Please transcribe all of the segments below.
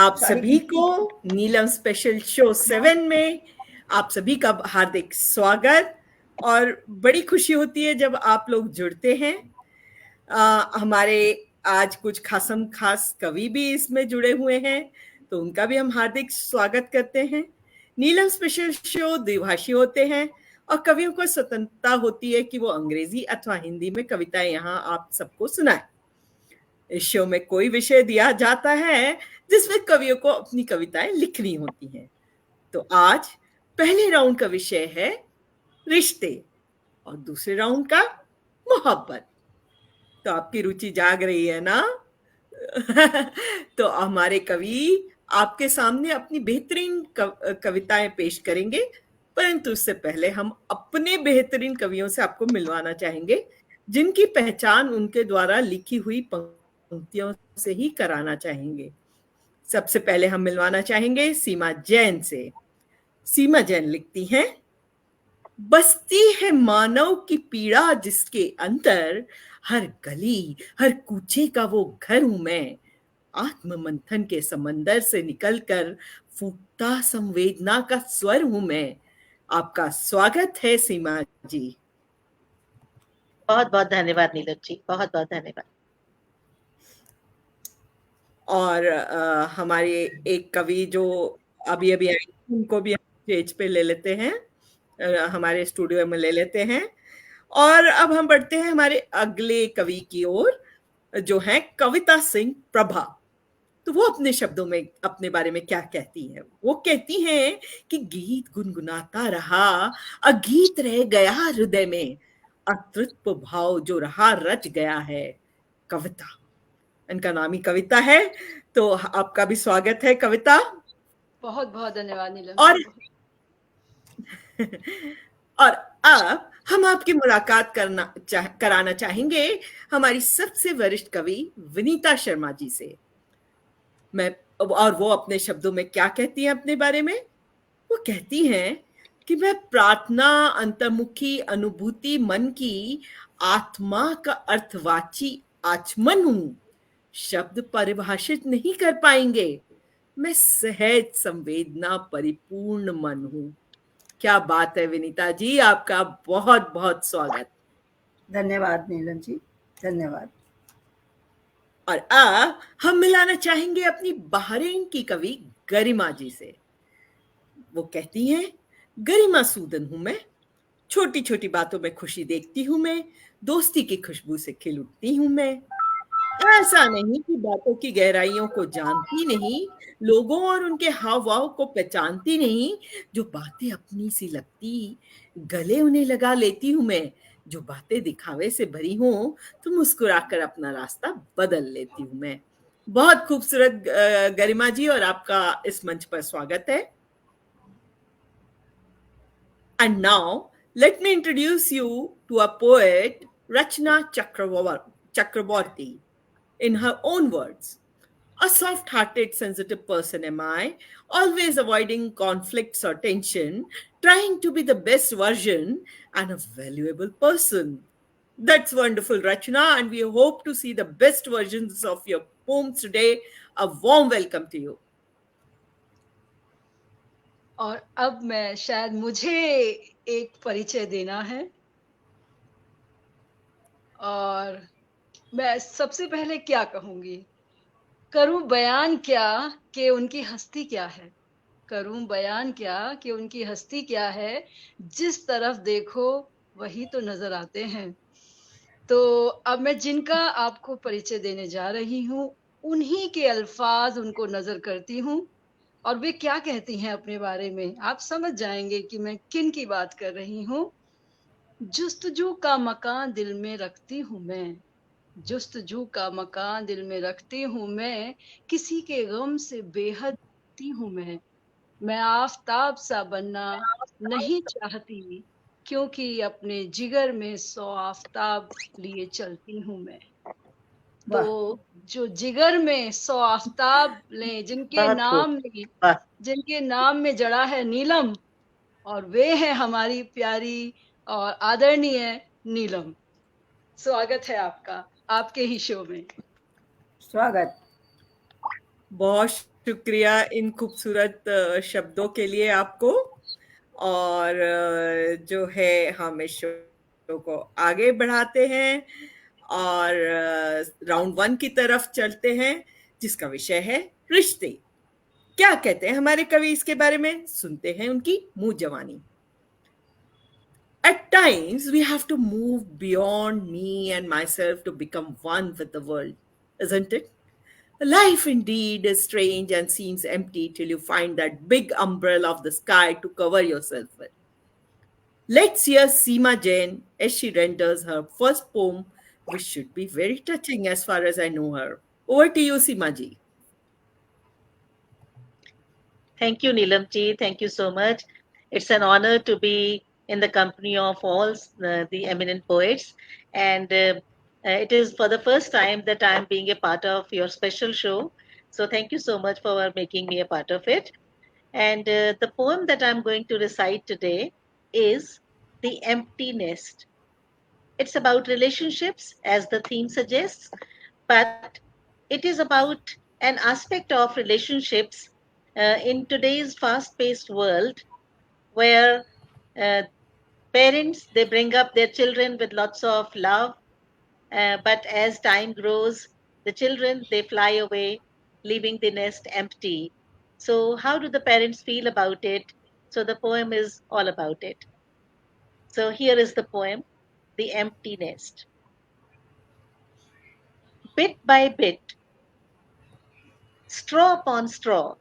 आप सभी को नीलम स्पेशल शो 7 में आप सभी का हार्दिक स्वागत। और बड़ी खुशी होती है जब आप लोग जुड़ते हैं। हमारे आज कुछ खास कवि भी इसमें जुड़े हुए हैं, तो उनका भी हम हार्दिक स्वागत करते हैं। नीलम स्पेशल शो द्विभाषी होते हैं और कवियों को स्वतंत्रता होती है कि वो अंग्रेजी अथवा हिंदी में कविताएं यहाँ आप सबको सुनाएं। इस शो में कोई विषय दिया जाता है जिसमें कवियों को अपनी कविताएं लिखनी होती हैं। तो आज पहले राउंड का विषय है रिश्ते और दूसरे राउंड का मोहब्बत। तो आपकी रुचि जाग रही है ना? तो हमारे कवि आपके सामने अपनी बेहतरीन कविताएं पेश करेंगे, परंतु उससे पहले हम अपने बेहतरीन कवियों से आपको मिलवाना चाहेंगे, जिनकी पहचान उनके द्वारा लिखी हुई पंक्तियों से ही कराना चाहेंगे। सबसे पहले हम मिलवाना चाहेंगे सीमा जैन से। सीमा जैन लिखती हैं, बसती है मानव की पीड़ा जिसके अंतर, हर गली हर कूचे का वो घर हूं मैं। आत्म मंथन के समंदर से निकलकर फूटता संवेदना का स्वर हूं मैं। आपका स्वागत है सीमा जी। बहुत बहुत धन्यवाद नीलम जी, बहुत बहुत धन्यवाद। और हमारे एक कवि जो अभी अभी आए, उनको भी हम स्टेज पे ले लेते हैं, हमारे स्टूडियो में ले लेते हैं। और अब हम बढ़ते हैं हमारे अगले कवि की ओर, जो है कविता सिंह प्रभा। तो वो अपने शब्दों में अपने बारे में क्या कहती हैं? वो कहती हैं कि गीत गुनगुनाता रहा, अगीत रह गया हृदय में, अतृप्त भाव जो रहा रच गया है कविता। इनका नाम ही कविता है। तो आपका भी स्वागत है कविता। बहुत बहुत धन्यवाद नीलम। और अब हम आपकी मुलाकात कराना चाहेंगे हमारी सबसे वरिष्ठ कवि विनीता शर्मा जी से। और वो अपने शब्दों में क्या कहती हैं अपने बारे में? वो कहती हैं कि मैं प्रार्थना, अंतर्मुखी अनुभूति, मन की आत्मा का अर्थवाची आचमन हूं। शब्द परिभाषित नहीं कर पाएंगे, मैं सहज संवेदना परिपूर्ण मन हूं। क्या बात है विनीता जी, आपका बहुत बहुत स्वागत। धन्यवाद नीलम जी, धन्यवाद। और अब हम मिलाना चाहेंगे अपनी बहरीन की कवि गरिमा जी से। वो कहती हैं, गरिमा सूदन हूं मैं, छोटी छोटी बातों में खुशी देखती हूं मैं, दोस्ती की खुशबू से खिल उठती हूं मैं। ऐसा नहीं कि बातों की गहराइयों को जानती नहीं, लोगों और उनके हाव भाव को पहचानती नहीं, जो बातें अपनी सी लगती गले उन्हें लगा लेती हूं मैं। जो बातें दिखावे से भरी हों तो मुस्कुराकर अपना रास्ता बदल लेती हूं मैं। बहुत खूबसूरत गरिमा जी, और आपका इस मंच पर स्वागत है। And now let me introduce you to a poet, Rachna Chakraborty. In her own words, a soft-hearted, sensitive person am I, always avoiding conflicts or tension, trying to be the best version and a valuable person. That's wonderful, Rachna, and we hope to see the best versions of your poems today. A warm welcome to you. और अब मैं शायद मुझे एक परिचय देना है, और मैं सबसे पहले क्या कहूंगी, करूं बयान क्या कि उनकी हस्ती क्या है, करूं बयान क्या कि उनकी हस्ती क्या है, जिस तरफ देखो वही तो नजर आते हैं। तो अब मैं जिनका आपको परिचय देने जा रही हूं, उन्हीं के अल्फाज उनको नजर करती हूं, और वे क्या कहती हैं अपने बारे में, आप समझ जाएंगे कि मैं किन की बात कर रही हूं। जुस्तजू का मकान दिल में रखती हूं मैं, जुस्तजू का मकान दिल में रखती हूं मैं, किसी के गम से बेहद हूं मैं आफताब सा बनना नहीं चाहती, क्योंकि अपने जिगर में 100 आफताब लिए चलती हूं मैं। तो जो जिगर में 100 आफताब लें, जिनके नाम में जड़ा है नीलम, और वे है हमारी प्यारी और आदरणीय नीलम। स्वागत है आपका, आपके ही शो में। स्वागत। बहुत शुक्रिया इन खूबसूरत शब्दों के लिए आपको। और जो है हम इस शो को आगे बढ़ाते हैं और राउंड 1 की तरफ चलते हैं, जिसका विषय है रिश्ते। क्या कहते हैं हमारे कवि इसके बारे में? सुनते हैं उनकी मुंह जवानी। At times, we have to move beyond me and myself to become one with the world, isn't it? Life indeed is strange and seems empty till you find that big umbrella of the sky to cover yourself with. Let's hear Seema Jain as she renders her first poem, which should be very touching as far as I know her. Over to you, Seema ji. Thank you, Neelam ji. Thank you so much. It's an honor to be in the company of all the eminent poets. And it is for the first time that I'm being a part of your special show. So thank you so much for making me a part of it. And the poem that I'm going to recite today is The Empty Nest. It's about relationships, as the theme suggests, but it is about an aspect of relationships in today's fast paced world where uh, parents they bring up their children with lots of love, but as time grows the children they fly away, leaving the nest empty. So how do the parents feel about it? So the poem is all about it. So here is the poem, The Empty Nest. Bit by bit, straw upon straw,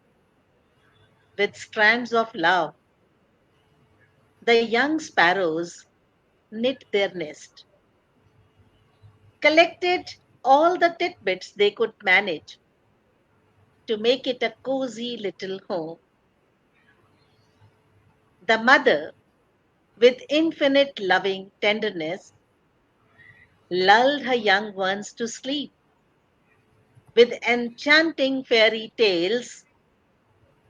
with strands of love, the young sparrows knit their nest, collected all the tidbits they could manage to make it a cozy little home. The mother, with infinite loving tenderness, lulled her young ones to sleep with enchanting fairy tales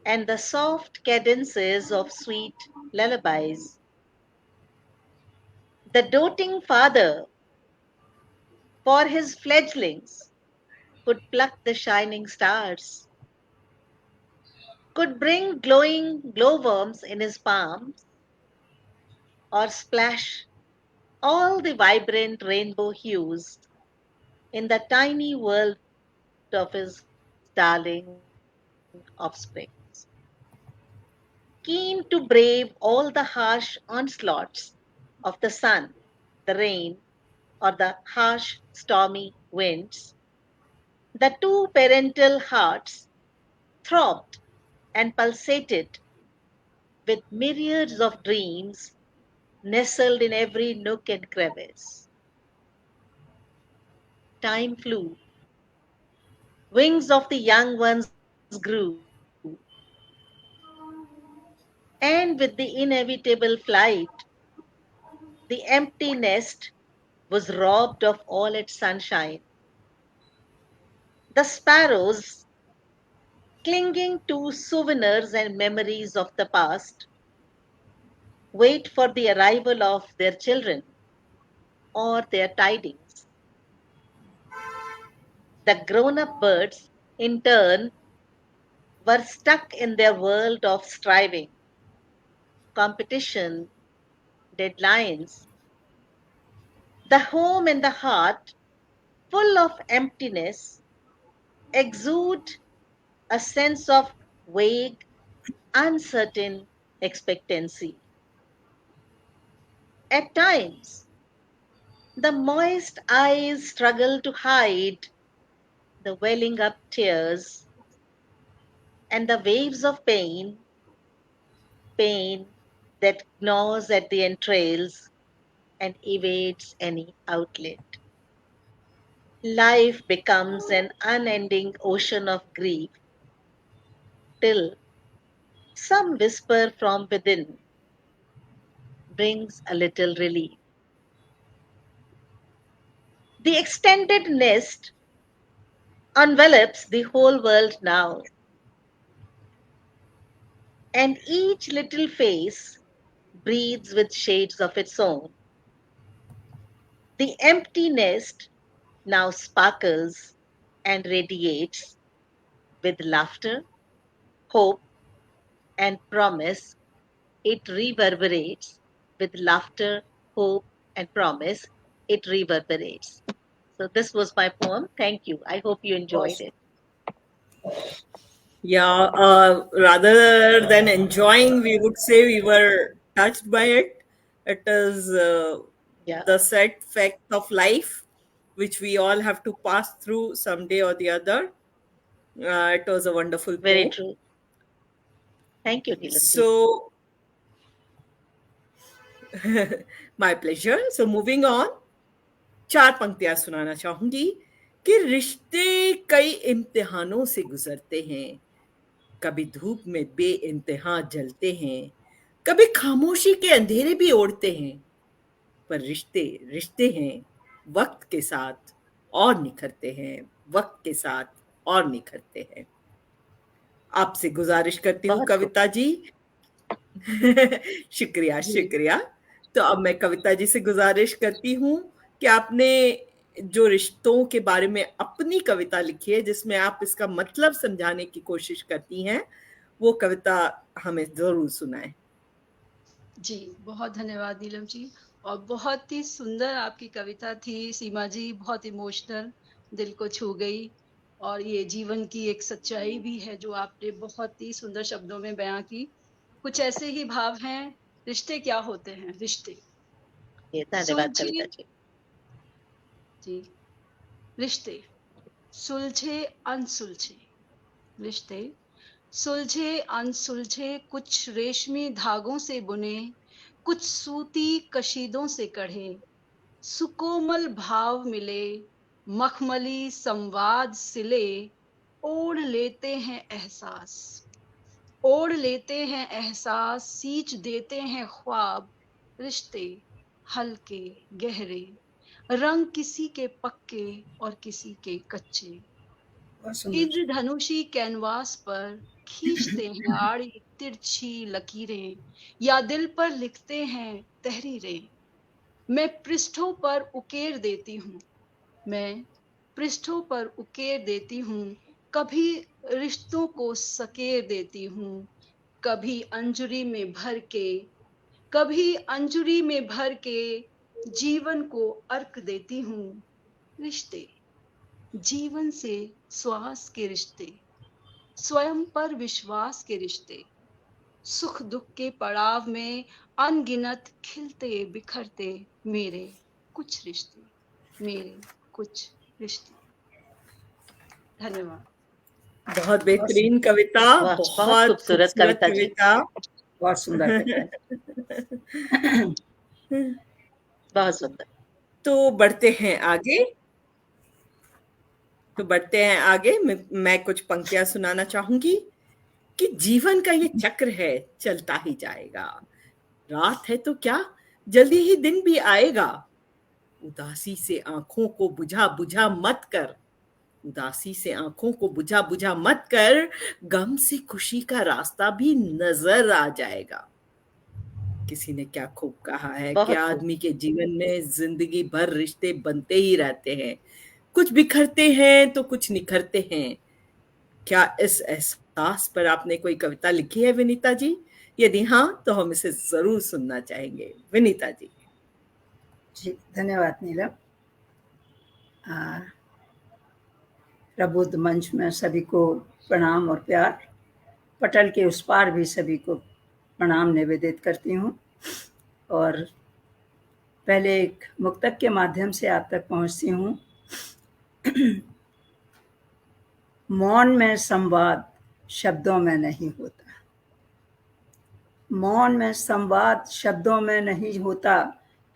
and the soft cadences of sweet lullabies. The doting father, for his fledglings, could pluck the shining stars, could bring glowing glowworms in his palms, or splash all the vibrant rainbow hues in the tiny world of his darling offsprings. Keen to brave all the harsh onslaughts of the sun, the rain, or the harsh stormy winds, the two parental hearts throbbed and pulsated with myriads of dreams nestled in every nook and crevice. Time flew. Wings of the young ones grew. And with the inevitable flight, the empty nest was robbed of all its sunshine. The sparrows, clinging to souvenirs and memories of the past, wait for the arrival of their children or their tidings. The grown up birds, in turn, were stuck in their world of striving, competition, deadlines. The home and the heart, full of emptiness, exude a sense of vague, uncertain expectancy. At times, the moist eyes struggle to hide the welling up tears and the waves of pain that gnaws at the entrails and evades any outlet. Life becomes an unending ocean of grief till some whisper from within brings a little relief. The extended nest envelops the whole world now, and each little face breathes with shades of its own. The empty nest now sparkles and radiates with laughter hope, and promise. It reverberates with laughter, hope, and promise. It reverberates. So this was my poem. Thank you. I hope you enjoyed it. Yeah, rather than enjoying, we would say we were touched by it. It is Yeah, the set fact of life, which we all have to pass through someday or the other. It was a wonderful very poem. true. Thank you, Neelamji. So, my pleasure. So, moving on, 4 पंक्तियां सुनाना चाहूंगी कि रिश्ते कई इम्तिहानों से गुजरते हैं, कभी धूप में बेइंतहा जलते हैं, कभी खामोशी के अंधेरे भी ओढ़ते हैं, पर रिश्ते रिश्ते हैं, वक्त के साथ और निखरते हैं, वक्त के साथ और निखरते हैं। आपसे गुजारिश करती हूँ बहुत खूब। कविता जी। शुक्रिया जी। शुक्रिया। तो अब मैं कविता जी से गुजारिश करती हूँ कि आपने जो रिश्तों के बारे में अपनी कविता लिखी है, जिसमें आप इसका मतलब समझाने की कोशिश करती हैं, वो कविता हमें जरूर सुनाएं। जी, बहुत धन्यवाद नीलम जी। और बहुत ही सुंदर आपकी कविता थी सीमा जी, बहुत इमोशनल, दिल को छू गई। और ये जीवन की एक सच्चाई भी है जो आपने बहुत ही सुंदर शब्दों में बयां की। कुछ ऐसे ही भाव हैं, रिश्ते क्या होते हैं? रिश्ते ये धन्यवाद कविता सुलझे, जी। जी, रिश्ते सुलझे अनसुलझे, रिश्ते सुलझे अनसुलझे, कुछ रेशमी धागों से बुने, कुछ सूती कशीदों से कढ़े, सुकोमल भाव मिले, मखमली संवाद सिले, ओढ़ लेते हैं एहसास, ओढ़ लेते हैं एहसास, सींच देते हैं ख्वाब। रिश्ते हल्के गहरे, रंग किसी के पक्के और किसी के कच्चे, बहुत सुंदर। इंद्रधनुषी कैनवास पर खींचते हैं आड़ी तिरछी लकीरें, या दिल पर लिखते हैं तहरीरें। मैं पृष्ठों पर उकेर देती हूँ, मैं पृष्ठों पर उकेर देती हूँ, कभी रिश्तों को सकेर देती हूँ, कभी अंजुरी में भर के, कभी अंजुरी में भर के जीवन को अर्क देती हूँ। रिश्ते जीवन से श्वास के रिश्ते, स्वयं पर विश्वास के रिश्ते, सुख दुख के पड़ाव में अनगिनत खिलते बिखरते मेरे कुछ रिश्ते, मेरे कुछ रिश्ते। धन्यवाद। बहुत बेहतरीन कविता, वाह, बहुत खूबसूरत खूबसूरत कविता जी। कविता। बहुत सुंदर कविता। बहुत सुंदर। तो बढ़ते हैं आगे, मैं कुछ पंक्तियां सुनाना चाहूंगी कि जीवन का ये चक्र है, चलता ही जाएगा, रात है तो क्या, जल्दी ही दिन भी आएगा। उदासी से आंखों को बुझा बुझा मत कर, उदासी से आंखों को बुझा बुझा मत कर, गम से खुशी का रास्ता भी नजर आ जाएगा। किसी ने क्या खूब कहा है कि बहुत खूब। आदमी के जीवन में जिंदगी भर रिश्ते बनते ही रहते हैं, कुछ बिखरते हैं तो कुछ निखरते हैं। क्या इस एहसास पर आपने कोई कविता लिखी है विनीता जी? यदि हाँ, तो हम इसे जरूर सुनना चाहेंगे। विनीता जी। जी, धन्यवाद नीलम। प्रबुद्ध मंच में सभी को प्रणाम और प्यार, पटल के उस पार भी सभी को प्रणाम निवेदित करती हूँ। और पहले एक मुक्तक के माध्यम से आप तक पहुँचती हूँ। मौन में संवाद शब्दों में नहीं होता, मौन में संवाद शब्दों में नहीं होता,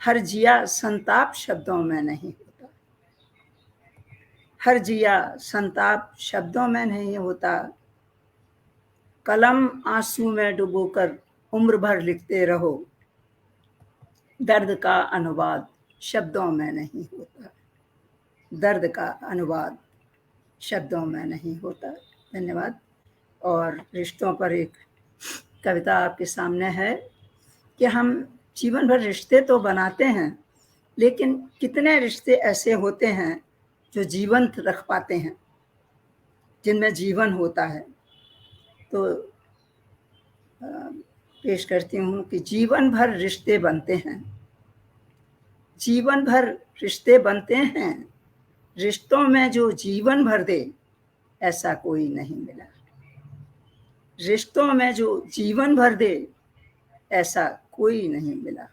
हर जिया संताप शब्दों में नहीं होता, हर जिया संताप शब्दों में नहीं होता। कलम आंसू में डुबोकर उम्र भर लिखते रहो, दर्द का अनुवाद शब्दों में नहीं होता, दर्द का अनुवाद शब्दों में नहीं होता। धन्यवाद। और रिश्तों पर एक कविता आपके सामने है कि हम जीवन भर रिश्ते तो बनाते हैं, लेकिन कितने रिश्ते ऐसे होते हैं जो जीवंत रख पाते हैं, जिनमें जीवन होता है। तो पेश करती हूँ कि जीवन भर रिश्ते बनते हैं, जीवन भर रिश्ते बनते हैं, रिश्तों में जो जीवन भर दे ऐसा कोई नहीं मिला। रिश्तों में जो जीवन भर दे ऐसा कोई नहीं मिला।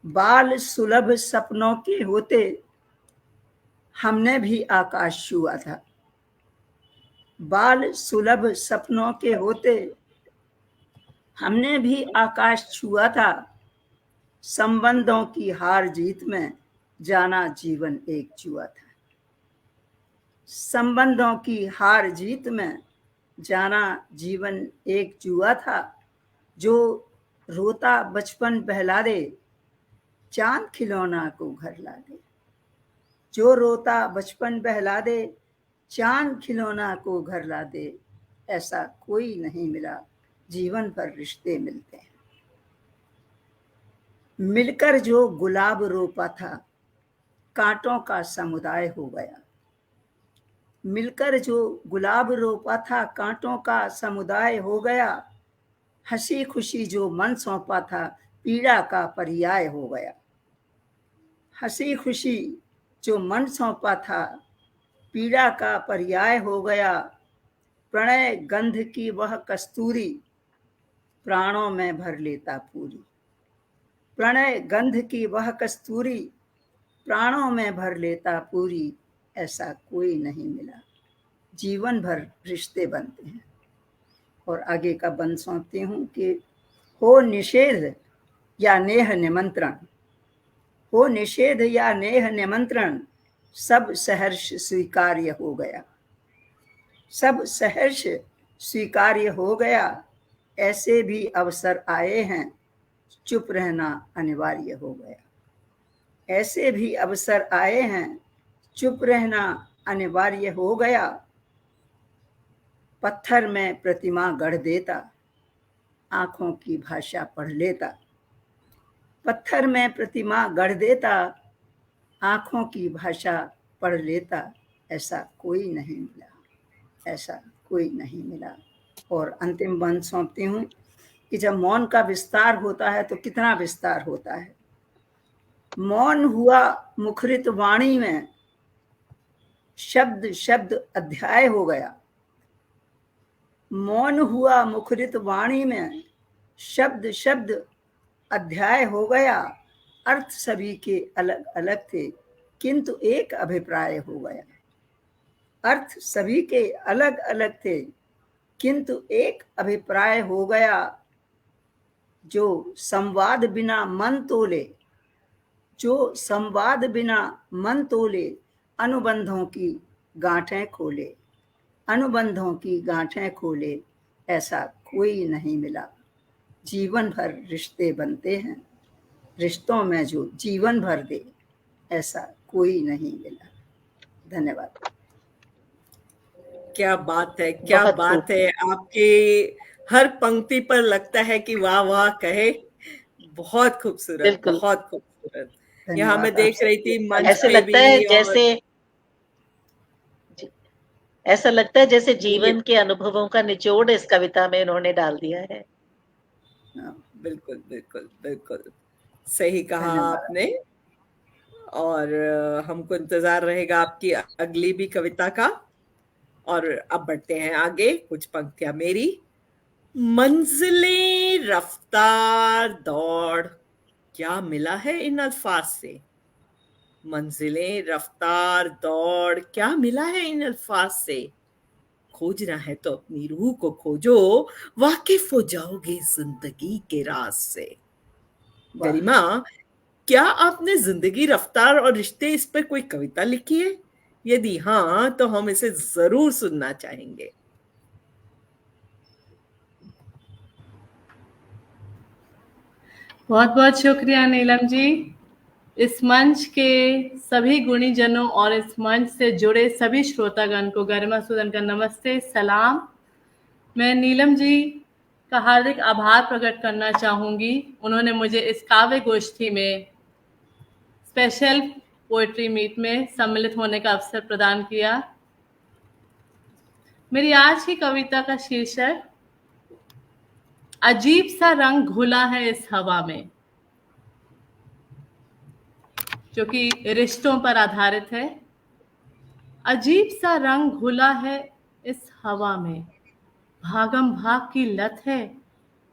बाल सुलभ सपनों के होते हमने भी आकाश छुआ था। बाल सुलभ सपनों के होते हमने भी आकाश छुआ था। संबंधों की हार जीत में जाना जीवन एक जुआ था। संबंधों की हार जीत में जाना जीवन एक जुआ था। जो रोता बचपन बहला दे चांद खिलौना को घर ला दे। जो रोता बचपन बहला दे चांद खिलौना को घर ला दे ऐसा कोई नहीं मिला। जीवन भर रिश्ते मिलते हैं। मिलकर जो गुलाब रोपा था कांटों का समुदाय हो गया। मिलकर जो गुलाब रोपा था कांटों का समुदाय हो गया। हंसी खुशी जो मन सौंपा था पीड़ा का पर्याय हो गया। हंसी खुशी जो मन सौंपा था पीड़ा का पर्याय हो गया। प्रणय गंध की वह कस्तूरी प्राणों में भर लेता पूरी। प्रणय गंध की वह कस्तूरी प्राणों में भर लेता पूरी ऐसा कोई नहीं मिला। जीवन भर रिश्ते बनते हैं। और आगे का बंद सौंपती हूँ कि हो निषेध या नेह निमंत्रण, हो निषेध या नेह निमंत्रण सब सहर्ष स्वीकार्य हो गया। सब सहर्ष स्वीकार्य हो गया। ऐसे भी अवसर आए हैं चुप रहना अनिवार्य हो गया। ऐसे भी अवसर आए हैं चुप रहना अनिवार्य हो गया। पत्थर में प्रतिमा गढ़ देता आंखों की भाषा पढ़ लेता। पत्थर में प्रतिमा गढ़ देता आंखों की भाषा पढ़ लेता ऐसा कोई नहीं मिला। ऐसा कोई नहीं मिला। और अंतिम बंद सौंपती हूँ कि जब मौन का विस्तार होता है तो कितना विस्तार होता है। मौन हुआ मुखरित वाणी में शब्द शब्द अध्याय हो गया। मौन हुआ मुखरित वाणी में शब्द शब्द अध्याय हो गया। अर्थ सभी के अलग अलग थे किंतु एक अभिप्राय हो गया। अर्थ सभी के अलग अलग थे किंतु एक अभिप्राय हो गया। जो संवाद बिना मन तोले, जो संवाद बिना मन तोले अनुबंधों की गांठें खोले। अनुबंधों की गांठें खोले ऐसा कोई नहीं मिला। जीवन भर रिश्ते बनते हैं। रिश्तों में जो जीवन भर दे ऐसा कोई नहीं मिला। धन्यवाद। क्या बात है, क्या बहुत बात खूब। है। आपके हर पंक्ति पर लगता है कि वाह वाह कहे। बहुत खूबसूरत, बिल्कुल। बहुत खूबसूरत। यहाँ धन्यवाद मैं देख आपसे। रही थी मंच ऐसे पे लगता है भी। और जैसे ऐसा लगता है जैसे जीवन के अनुभवों का निचोड़ इस कविता में इन्होंने डाल दिया है। बिल्कुल बिल्कुल बिल्कुल सही कहा धन्यवाद। आपने। और हमको इंतजार रहेगा आपकी अगली भी कविता का। और अब बढ़ते हैं आगे। कुछ पंक्तियां मेरी। मंजिलें रफ्तार दौड़ क्या मिला है इन अल्फाज से। मंजिलें रफ्तार दौड़ क्या मिला है इन अल्फाज से। खोजना है तो अपनी रूह को खोजो वाकिफ हो जाओगे जिंदगी के राज से। वाह। गरिमा, क्या आपने जिंदगी रफ्तार और रिश्ते इस पर कोई कविता लिखी है? यदि हाँ तो हम इसे जरूर सुनना चाहेंगे। बहुत बहुत शुक्रिया नीलम जी। इस मंच के सभी गुणीजनों और इस मंच से जुड़े सभी श्रोतागण को गरिमा सूदन का नमस्ते, सलाम। मैं नीलम जी का हार्दिक आभार प्रकट करना चाहूँगी। उन्होंने मुझे इस काव्य गोष्ठी में स्पेशल पोएट्री मीट में सम्मिलित होने का अवसर प्रदान किया। मेरी आज की कविता का शीर्षक अजीब सा रंग घुला है इस हवा में, जो कि रिश्तों पर आधारित है। अजीब सा रंग घुला है इस हवा में, भागम भाग की लत है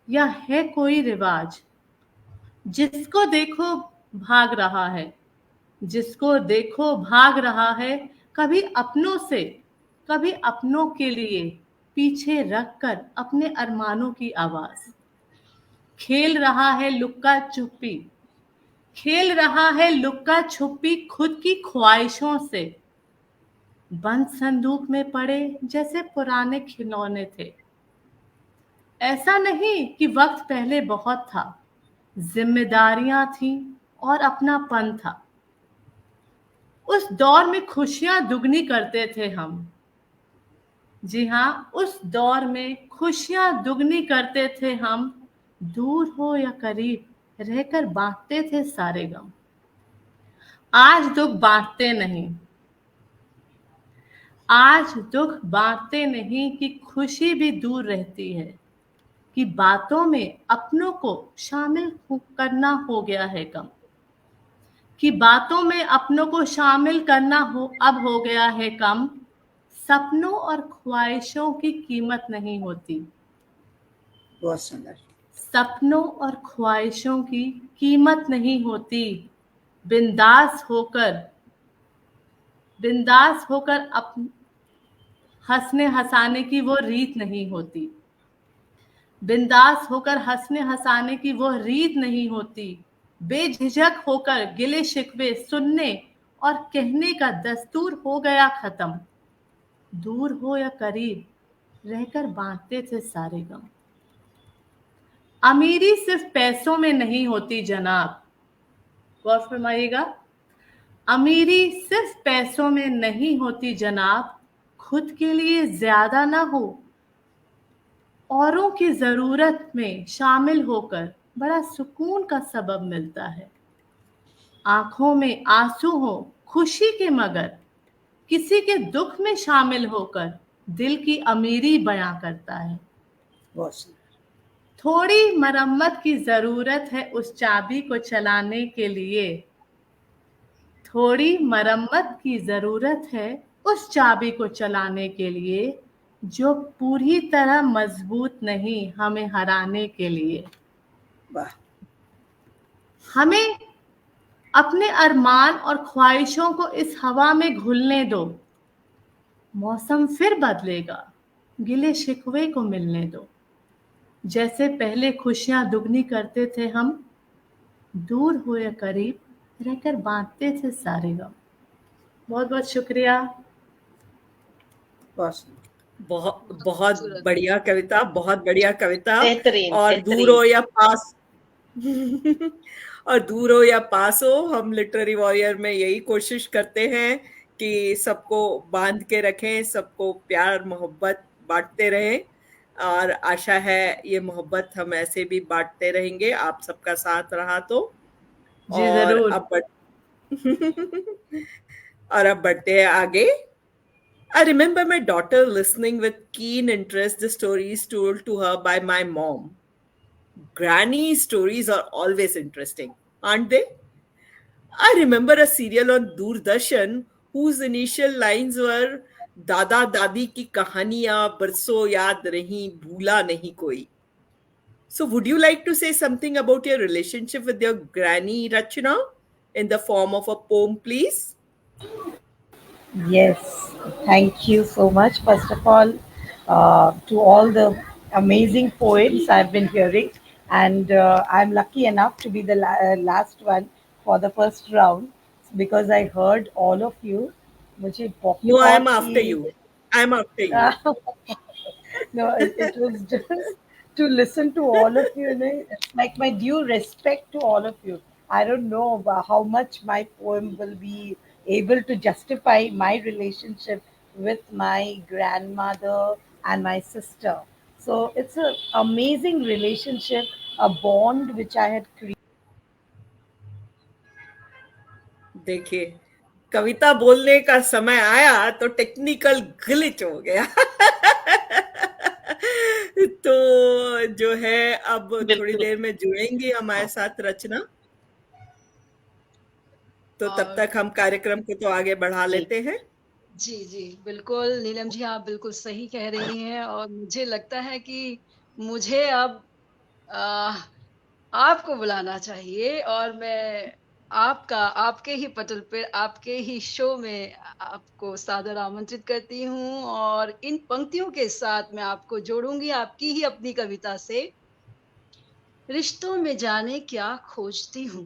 या है कोई रिवाज। जिसको देखो भाग रहा है, जिसको देखो भाग रहा है, कभी अपनों से, कभी अपनों के लिए पीछे रखकर अपने अरमानों की आवाज। खेल रहा है लुक्का छुपी, खेल रहा है लुक्का छुपी खुद की ख्वाहिशों से। बंद संदूक में पड़े जैसे पुराने खिलौने थे। ऐसा नहीं कि वक्त पहले बहुत था, जिम्मेदारियां थीं और अपनापन था। उस दौर में खुशियां दुगनी करते थे हम। जी हाँ, उस दौर में खुशियां दुगनी करते थे हम। दूर हो या करीब रहकर बांटते थे सारे गम। आज दुख बांटते नहीं, आज दुख बांटते नहीं कि खुशी भी दूर रहती है, कि बातों में अपनों को शामिल करना हो गया है कम, कि बातों में अपनों को शामिल करना अब हो गया है कम। सपनों और ख्वाहिशों की कीमत नहीं होती, बहुत सुंदर। सपनों और ख्वाहिशों की कीमत नहीं होती। बिंदास होकर, बिंदास होकर हंसने हंसाने की वो रीत नहीं होती, बिंदास होकर हंसने हंसाने की वो रीत नहीं होती। बेझिझक होकर गिले शिकवे सुनने और कहने का दस्तूर हो गया खत्म। दूर हो या करीब रहकर बांटते थे सारे गम। अमीरी सिर्फ पैसों में नहीं होती जनाब, गौर फरमाइएगा। अमीरी सिर्फ पैसों में नहीं होती जनाब, खुद के लिए ज्यादा ना हो, औरों की जरूरत में शामिल होकर बड़ा सुकून का सबब मिलता है। आंखों में आंसू हो खुशी के, मगर किसी के दुख में शामिल होकर दिल की अमीरी बयां करता है। बहुत सुंदर। थोड़ी मरम्मत की जरूरत है उस चाबी को चलाने के लिए, थोड़ी मरम्मत की जरूरत है उस चाबी को चलाने के लिए, जो पूरी तरह मजबूत नहीं हमें हराने के लिए। वाह। हमें अपने अरमान और ख्वाहिशों को इस हवा में घुलने दो। मौसम फिर बदलेगा, गिले शिकवे को मिलने दो। जैसे पहले खुशियां दुगनी करते थे हम, दूर हो या करीब रहकर बांटते थे सारे गम। बहुत बहुत शुक्रिया। बहुत सुंदर। बहुत बहुत बढ़िया कविता, बहुत बढ़िया कविता। बेहतरीन, और बेहतरीन। दूर हो या पास और दूर हो या पास हो, हम लिटरेरी वॉरियर में यही कोशिश करते हैं कि सबको बांध के रखें, सबको प्यार मोहब्बत बांटते रहें। और आशा है ये मोहब्बत हम ऐसे भी बांटते रहेंगे, आप सबका साथ रहा तो। जी और जरूर। अब और अब बढ़ते हैं आगे। I remember my daughter listening with keen interest the stories told to her by my mom. Granny stories are always interesting, aren't they? I remember a serial on Doordarshan whose initial lines were दादा दादी की कहानियां बरसों याद रही, भूला नहीं कोई. So would you like to say something about your relationship with your granny, Rachna, in the form of a poem, please? Yes, thank you so much. First of all, to all the amazing poems I've been hearing, and I'm lucky enough to be the last one for the first round because I heard all of you. मुझे No, I am बहुत after he you. I am after you. no, it was just to listen to all of you. You know, it's like my due respect to all of you. I don't know how much my poem will be able to justify my relationship with my grandmother and my sister. So it's an amazing relationship, a bond which I had created. देखिए, कविता बोलने का समय आया तो technical glitch हो गया। तो जो है अब थोड़ी बिल्कुल। देर में जुड़ेंगी हमारे साथ रचना, तो तब और तक हम कार्यक्रम को तो आगे बढ़ा जी। लेते हैं। जी, जी, बिल्कुल नीलम जी आप बिल्कुल सही कह रही हैं और मुझे लगता है कि मुझे अब अ, आपको बुलाना चाहिए और मैं आपके ही पटल पे, आपके ही शो में आपको सादर आमंत्रित करती हूँ और इन पंक्तियों के साथ मैं आपको जोड़ूँगी आपकी ही अपनी कविता से। रिश्तों में जाने क्या खोजती हूँ,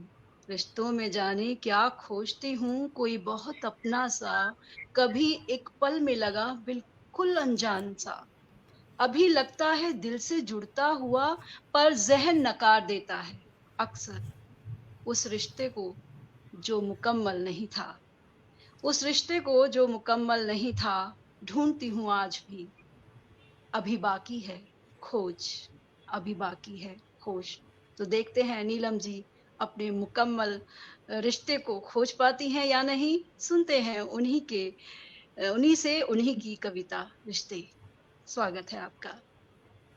रिश्तों में जाने क्या खोजती हूँ, कोई बहुत अपना सा, कभी एक पल में लगा बिल्कुल अनजान सा। अभी लगता है दिल से जुड़ता हुआ, पर ज़हन नकार देता है अक्सर उस रिश्ते को जो मुकम्मल नहीं था। उस रिश्ते को जो मुकम्मल नहीं था, ढूँढती हूँ आज भी, अभी बाकी है खोज, अभी बाकी है खोज। तो देखते हैं नीलम जी अपने मुकम्मल रिश्ते को खोज पाती हैं या नहीं? सुनते हैं उन्हीं से उन्हीं की कविता रिश्ते। स्वागत है आपका।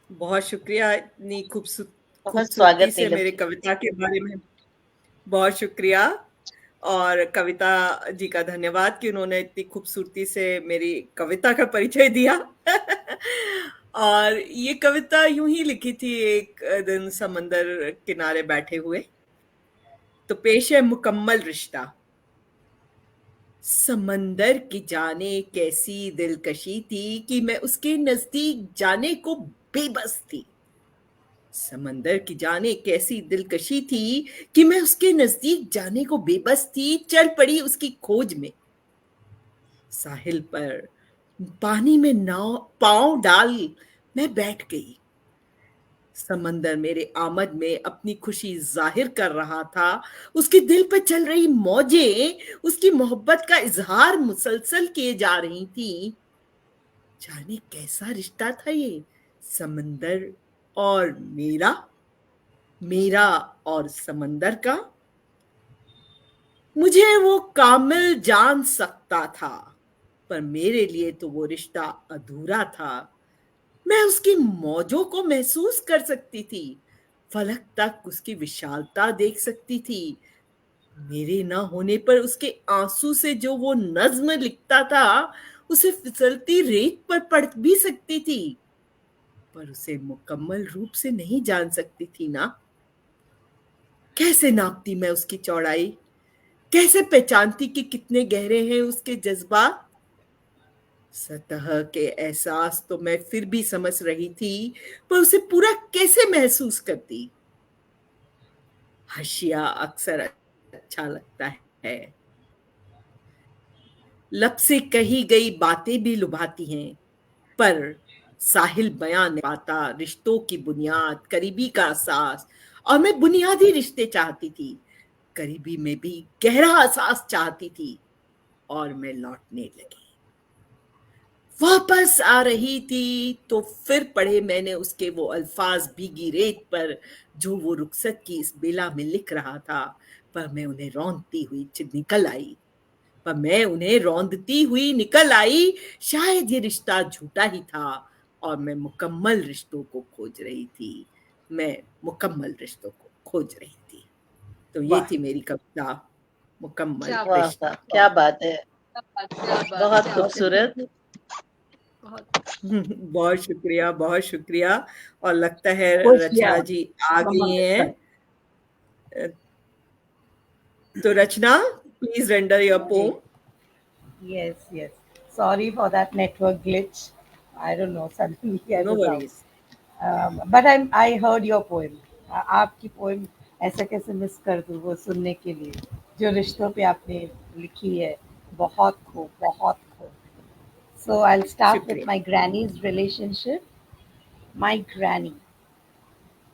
बहुत शुक्रिया इतनी बहुत खूबसूरती स्वागत से नीलम मेरे जी। कविता के बारे में, बहुत शुक्रिया। और कविता जी का धन्यवाद कि उन्होंने इतनी खूबसूरती से मेरी कविता का परिचय दिया। और ये कविता यूं ही लिखी थी एक दिन समंदर किनारे बैठे हुए। तो पेश है मुकम्मल रिश्ता। समंदर की जाने कैसी दिलकशी थी कि मैं उसके नजदीक जाने को बेबस थी। समंदर की जाने कैसी दिलकशी थी कि मैं उसके नजदीक जाने को बेबस थी। चल पड़ी उसकी खोज में साहिल पर, पानी में नाव पांव डाल मैं बैठ गई। समंदर मेरे आमद में अपनी खुशी जाहिर कर रहा था। उसके दिल पर चल रही मौजें उसकी मोहब्बत का इजहार मुसलसल किए जा रही थी। जाने कैसा रिश्ता था ये समंदर और मेरा, मेरा और समंदर का। मुझे वो कामिल जान सकता था, पर मेरे लिए तो वो रिश्ता अधूरा था। मैं उसकी मौजों को महसूस कर सकती थी, फलक तक उसकी विशालता देख सकती थी। मेरे ना होने पर उसके आंसू से जो वो नज्म लिखता था, उसे फिसलती रेत पर पढ़ भी सकती थी, पर उसे मुकम्मल रूप से नहीं जान सकती थी ना। कैसे नापती मैं उसकी चौड़ाई, कैसे पहचानती कि कितने गहरे हैं उसके जज्बात। सतह के एहसास तो मैं फिर भी समझ रही थी, पर उसे पूरा कैसे महसूस करती। हाशिया अक्सर अच्छा लगता है, लब से कही गई बातें भी लुभाती हैं, पर साहिल बयान नहीं पाता रिश्तों की बुनियाद, करीबी का एहसास। और मैं बुनियादी रिश्ते चाहती थी, करीबी में भी गहरा एहसास चाहती थी। और मैं लौटने लगी, वापस आ रही थी, तो फिर पढ़े मैंने उसके वो अल्फाज भीगी रेत पर, जो वो रुखसत की इस बेला में लिख रहा था। पर मैं उन्हें रौंदती हुई निकल आई, पर मैं उन्हें रौंदती हुई निकल आई। शायद ये रिश्ता झूठा ही था और मैं मुकम्मल रिश्तों को खोज रही थी। मैं मुकम्मल रिश्तों को खोज रही थी। तो ये वाह थी मेरी कविता मुकम्मल क्या वाह बात रिश्ता। वाह, क्या बात है। क्या बात क्या बात बहुत क्या बात खूबसूरत। बहुत बहुत शुक्रिया, बहुत शुक्रिया। और लगता है होशिया रचना जी आ गई मोहम्मद हैं। सर। तो रचना, प्लीज रेंडर योर जी, poem. yes, yes. Sorry for that network glitch. I don't know. Suddenly I no was out. Worries. But I heard your poem. आपकी पोएम ऐसा कैसे मिस कर दूँ वो सुनने के लिए जो रिश्तों पे आपने लिखी है। बहुत खूब, बहुत खूब. So I'll start with शुक्रिया। my granny's relationship. My granny.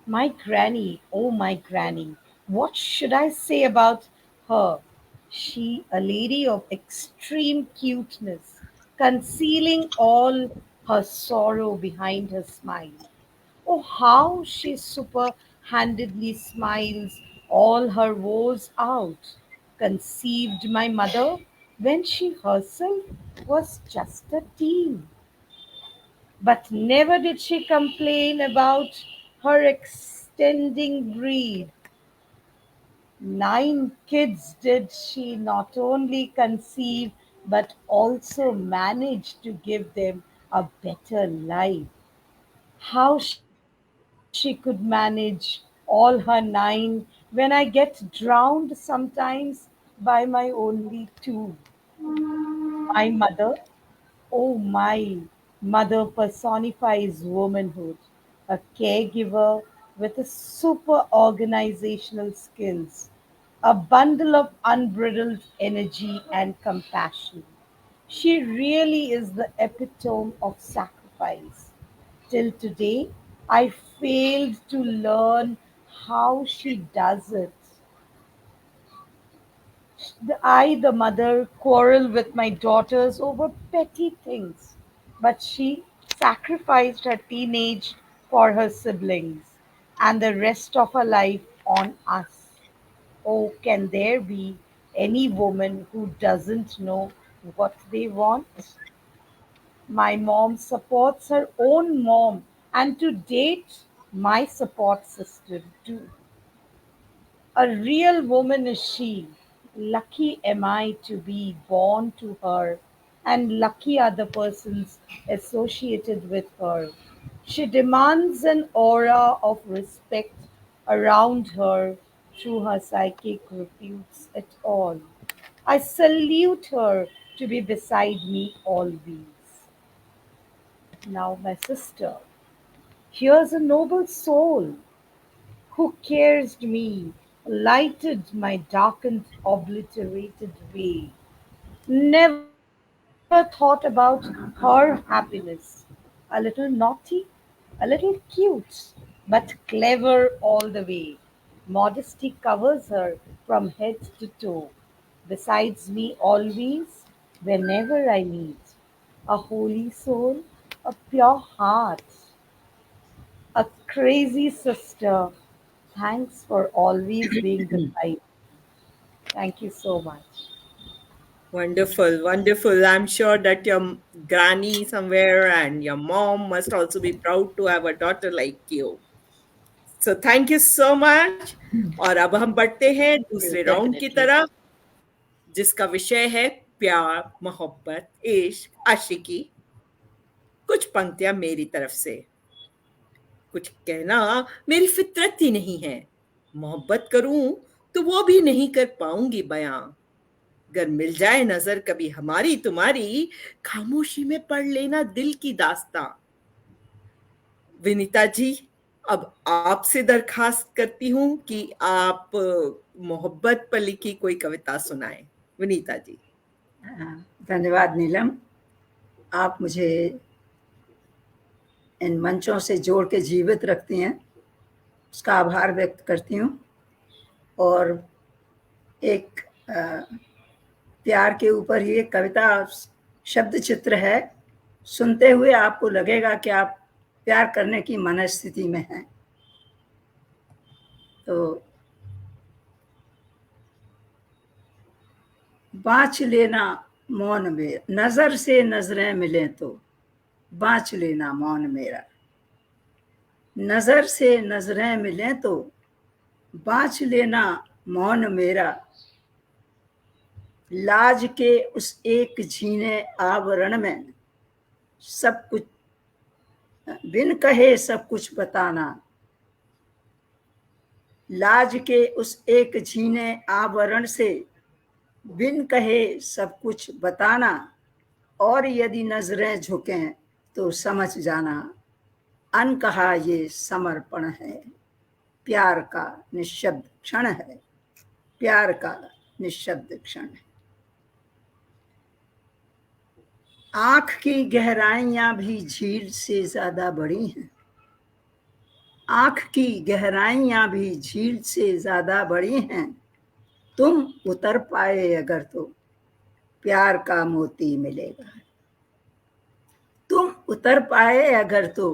My granny, oh my granny, what should I say about her? She, a lady of extreme cuteness, concealing all her sorrow behind her smile. Oh, how she super handedly smiles all her woes out. Conceived my mother, when she herself was just a teen. But never did she complain about her extending breed. 9 kids did she not only conceive but also manage to give them a better life. How she could manage all her 9 when I get drowned sometimes by my only 2. My mother, oh, my mother personifies womanhood, a caregiver with a super organizational skills, a bundle of unbridled energy and compassion. She really is the epitome of sacrifice. Till today, I failed to learn how she does it. I, the mother, quarrel with my daughters over petty things, but she sacrificed her teenage for her siblings and the rest of her life on us. Oh, can there be any woman who doesn't know what they want? My mom supports her own mom, and to date, my support system too. A real woman is she. Lucky am I to be born to her, and lucky are the persons associated with her. She demands an aura of respect around her through her psychic refutes it all. I salute her to be beside me always. Now, my sister, here's a noble soul who cares me, lighted my darkened, obliterated way. Never thought about her happiness. A little naughty, a little cute, but clever all the way. Modesty covers her from head to toe. Besides me always, whenever I meet. A holy soul, a pure heart, a crazy sister. Thanks for always being beside. Thank you so much. Wonderful, wonderful. I'm sure that your granny somewhere and your mom must also be proud to have a daughter like you. So thank you so much. और अब हम बढ़ते हैं दूसरे round की Definitely. तरफ, जिसका विषय है प्यार, मोहब्बत, इश्क, आशिकी। कुछ पंक्तियां मेरी तरफ से। कुछ कहना मेरी फितरत ही नहीं है, मोहब्बत करूं तो वो भी नहीं कर पाऊंगी बयां। अगर मिल जाए नजर कभी हमारी तुम्हारी, खामोशी में पढ़ लेना दिल की दास्तां। विनीता जी, अब आपसे दरखास्त करती हूं कि आप मोहब्बत पर लिखी कोई कविता सुनाएं। विनीता जी। धन्यवाद नीलम, आप मुझे इन मंचों से जोड़ के जीवित रखती हैं, उसका आभार व्यक्त करती हूँ। और एक प्यार के ऊपर ही एक कविता शब्द चित्र है, सुनते हुए आपको लगेगा कि आप प्यार करने की मनस्थिति में हैं। तो बाँच लेना मौन में, नजर से नजरें मिले तो बाँच लेना मौन मेरा। नजर से नजरें मिले तो बाँच लेना मौन मेरा। लाज के उस एक झीने आवरण में सब कुछ बिन कहे सब कुछ बताना। लाज के उस एक झीने आवरण से बिन कहे सब कुछ बताना। और यदि नजरें झुकें तो समझ जाना, अनकहा ये समर्पण है। प्यार का निःशब्द क्षण है, प्यार का निःशब्द क्षण है। आंख की गहराइयां भी झील से ज्यादा बड़ी हैं। आंख की गहराइयां भी झील से ज्यादा बड़ी हैं। तुम उतर पाए अगर तो प्यार का मोती मिलेगा। तुम उतर पाए अगर तो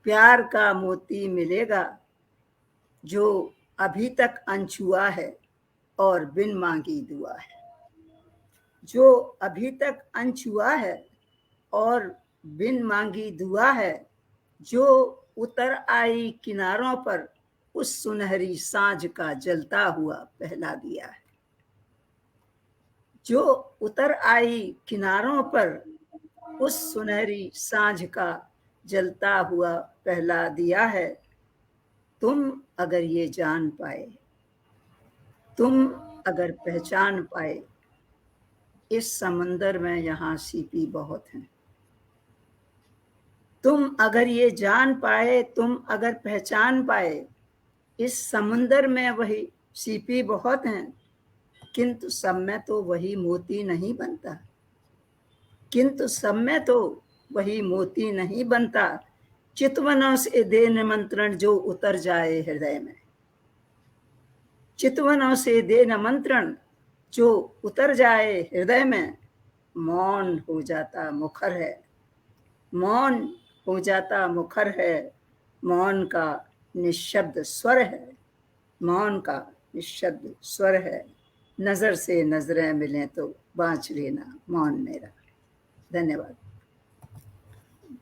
प्यार का मोती मिलेगा। जो अभी तक अनछुआ है और बिन मांगी दुआ है। जो अभी तक अनछुआ है और बिन मांगी दुआ है, जो उतर आई किनारों पर उस सुनहरी सांझ का जलता हुआ पहला दिया है। जो उतर आई किनारों पर उस सुनहरी सांझ का जलता हुआ पहला दिया है। तुम अगर ये जान पाए, तुम अगर पहचान पाए, इस समंदर में यहाँ सीपी बहुत हैं। तुम अगर ये जान पाए, तुम अगर पहचान पाए, इस समंदर में वही सीपी बहुत हैं, किंतु सब में तो वही मोती नहीं बनता, किंतु सब में तो वही मोती नहीं बनता। चितवनों से दे निमंत्रण जो उतर जाए हृदय में, चितवनों से दे निमंत्रण जो उतर जाए हृदय में। मौन हो जाता मुखर है, मौन हो जाता मुखर है, मौन का निशब्द स्वर है, मौन का निशब्द स्वर है। नजर से नजरें मिलें तो बांच लेना मौन मेरा। धन्यवाद।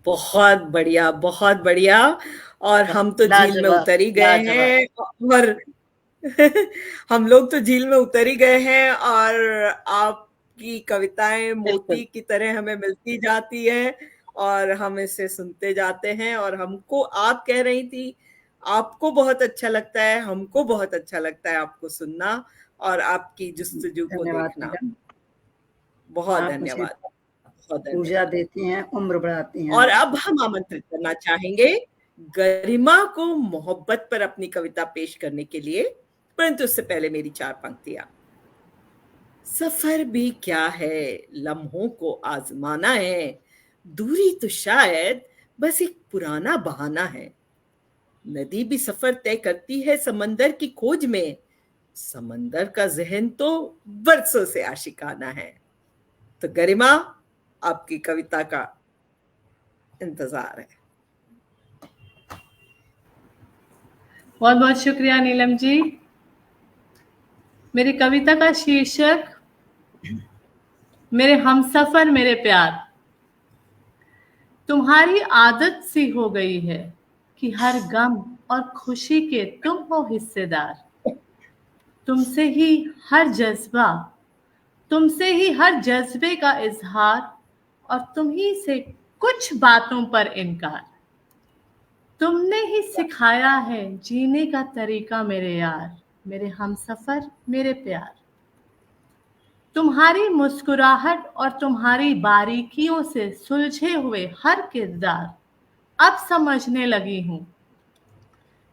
बहुत बढ़िया, बहुत बढ़िया। और हम तो झील में लाजवाब, उतर ही गए लाजवाब। हैं और हम लोग तो झील में उतर ही गए हैं और आपकी कविताएं मोती बिल्कुल। की तरह हमें मिलती जाती है और हम इसे सुनते जाते हैं। और हमको, आप कह रही थी आपको बहुत अच्छा लगता है, हमको बहुत अच्छा लगता है आपको सुनना और आपकी जुस्तजू को धन्यवाद देखना। मैडम, बहुत आप मुझे धन्यवाद, बहुत ऊर्जा धन्यवाद। देती हैं, उम्र बढ़ाती हैं और मेरी। अब हम आमंत्रित करना चाहेंगे गरिमा को मोहब्बत पर अपनी कविता पेश करने के लिए, परंतु उससे पहले मेरी 4 पंक्तियां। सफर भी क्या है, लम्हों को आजमाना है, दूरी तो शायद बस एक पुराना बहाना है। नदी भी सफर तय करती है समंदर की खोज में, समंदर का जहन तो बरसों से आशिकाना है। तो गरिमा, आपकी कविता का इंतजार है। बहुत बहुत शुक्रिया नीलम जी। मेरी कविता का शीर्षक मेरे हमसफर मेरे प्यार। तुम्हारी आदत सी हो गई है कि हर गम और खुशी के तुम हो हिस्सेदार। तुमसे ही हर जज्बा, तुमसे ही हर जज्बे का इजहार और तुम ही से कुछ बातों पर इनकार। तुमने ही सिखाया है जीने का तरीका मेरे यार, मेरे हमसफर मेरे प्यार। तुम्हारी मुस्कुराहट और तुम्हारी बारीकियों से सुलझे हुए हर किरदार अब समझने लगी हूं।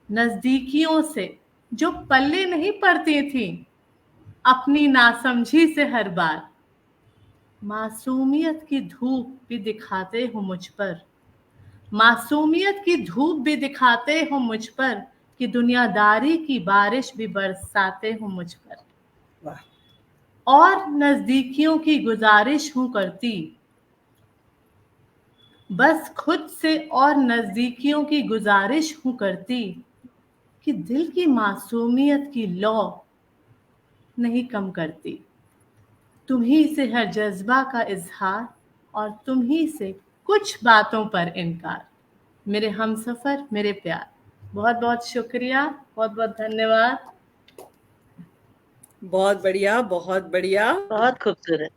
नजदीकियों से जो पल्ले नहीं पड़ती थी अपनी नासमझी से हर बार। मासूमियत की धूप भी दिखाते हो मुझ पर, मासूमियत की धूप भी दिखाते हो मुझ पर, कि दुनियादारी की बारिश भी बरसाते हो मुझ पर। वाह। और नजदीकियों की गुजारिश हूं करती, बस खुद से और नजदीकियों की गुजारिश हूं करती, कि दिल की मासूमियत की लौ नहीं कम करती। तुम्ही से हर जज्बा का इजहार और तुम्ही से कुछ बातों पर इनकार। मेरे हमसफर मेरे प्यार। बहुत बहुत शुक्रिया, बहुत बहुत धन्यवाद। बहुत बढ़िया, बहुत बढ़िया। बहुत खूबसूरत।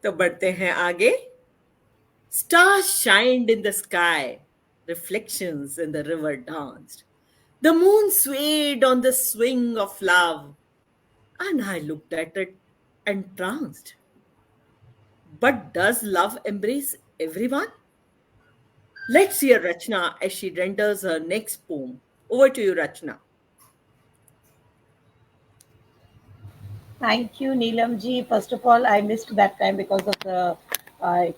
तो बढ़ते हैं आगे। Stars shined in the sky, reflections in the river danced. The moon swayed on the swing of love, and I looked at it entranced. But does love embrace everyone? Let's hear Rachna as she renders her next poem. Over to you, Rachna. Thank you, Neelam ji. First of all, I missed that time because of the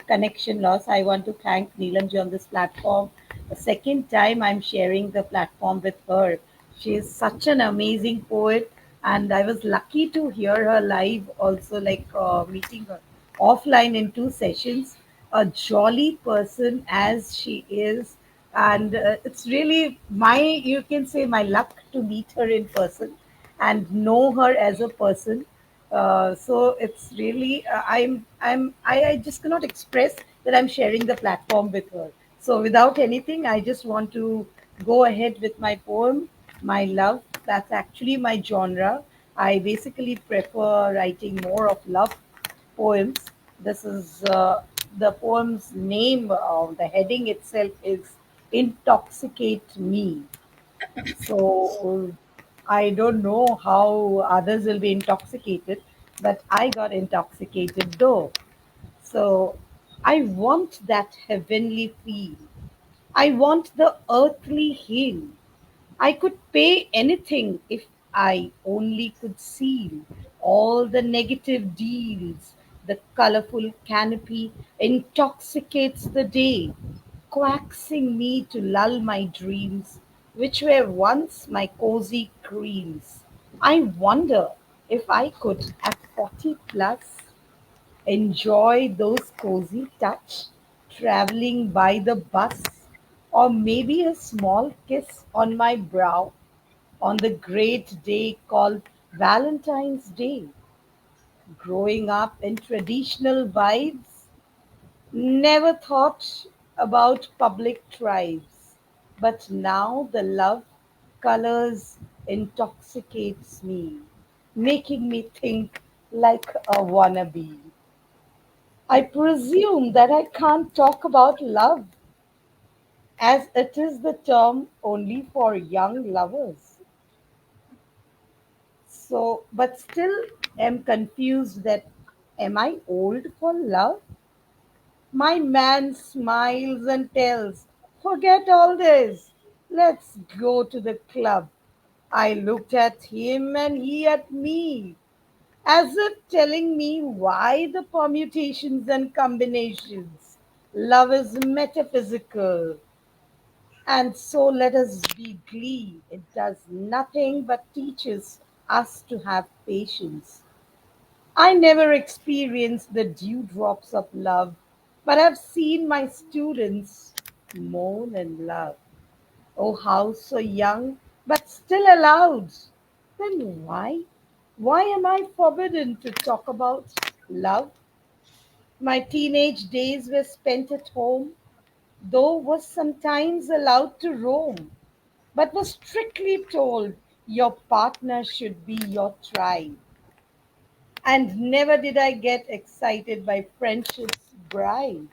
connection loss. I want to thank Neelam ji on this platform. The second time I'm sharing the platform with her. She is such an amazing poet, and I was lucky to hear her live also, like meeting her offline in 2 sessions. A jolly person as she is, and it's really my, you can say, my luck to meet her in person and know her as a person. So it's really I just cannot express that I'm sharing the platform with her. So without anything, I just want to go ahead with my poem, My Love. That's actually my genre. I basically prefer writing more of love poems. This is the poem's name. The heading itself is Intoxicate Me. So I don't know how others will be intoxicated, but I got intoxicated though. So I want that heavenly feel. I want the earthly heal. I could pay anything if I only could seal all the negative deals. The colorful canopy intoxicates the day, coaxing me to lull my dreams, which were once my cozy creams. I wonder if I could, at 40 plus, enjoy those cozy touch, traveling by the bus, or maybe a small kiss on my brow on the great day called Valentine's Day. Growing up in traditional vibes, never thought about public tribes, but now the love colors intoxicates me, making me think like a wannabe. I presume that I can't talk about love as it is the term only for young lovers. So, but still am confused that am I old for love? My man smiles and tells, forget all this. Let's go to the club. I looked at him and he at me, as if telling me why the permutations and combinations. Love is metaphysical. And so let us be glee. It does nothing but teaches us to have patience. I never experienced the dewdrops of love, but I've seen my students moan and love. Oh, how so young, but still allowed. Then why? Why am I forbidden to talk about love? My teenage days were spent at home, though was sometimes allowed to roam, but was strictly told your partner should be your tribe. And never did I get excited by friendship's bride.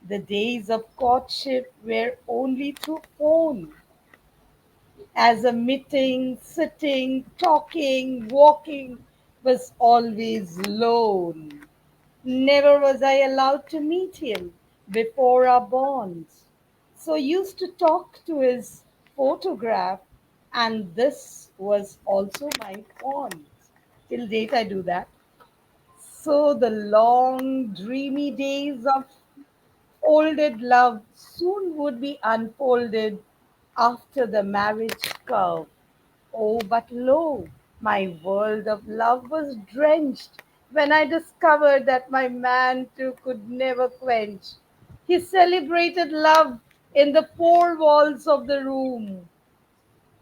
The days of courtship were only through phone, as a meeting, sitting, talking, walking was always lone. Never was I allowed to meet him before our bonds. So used to talk to his photograph, and this was also my font. Till date, I do that. So the long, dreamy days of folded love soon would be unfolded after the marriage curve. Oh, but lo, my world of love was drenched when I discovered that my man too could never quench. He celebrated love in the four walls of the room,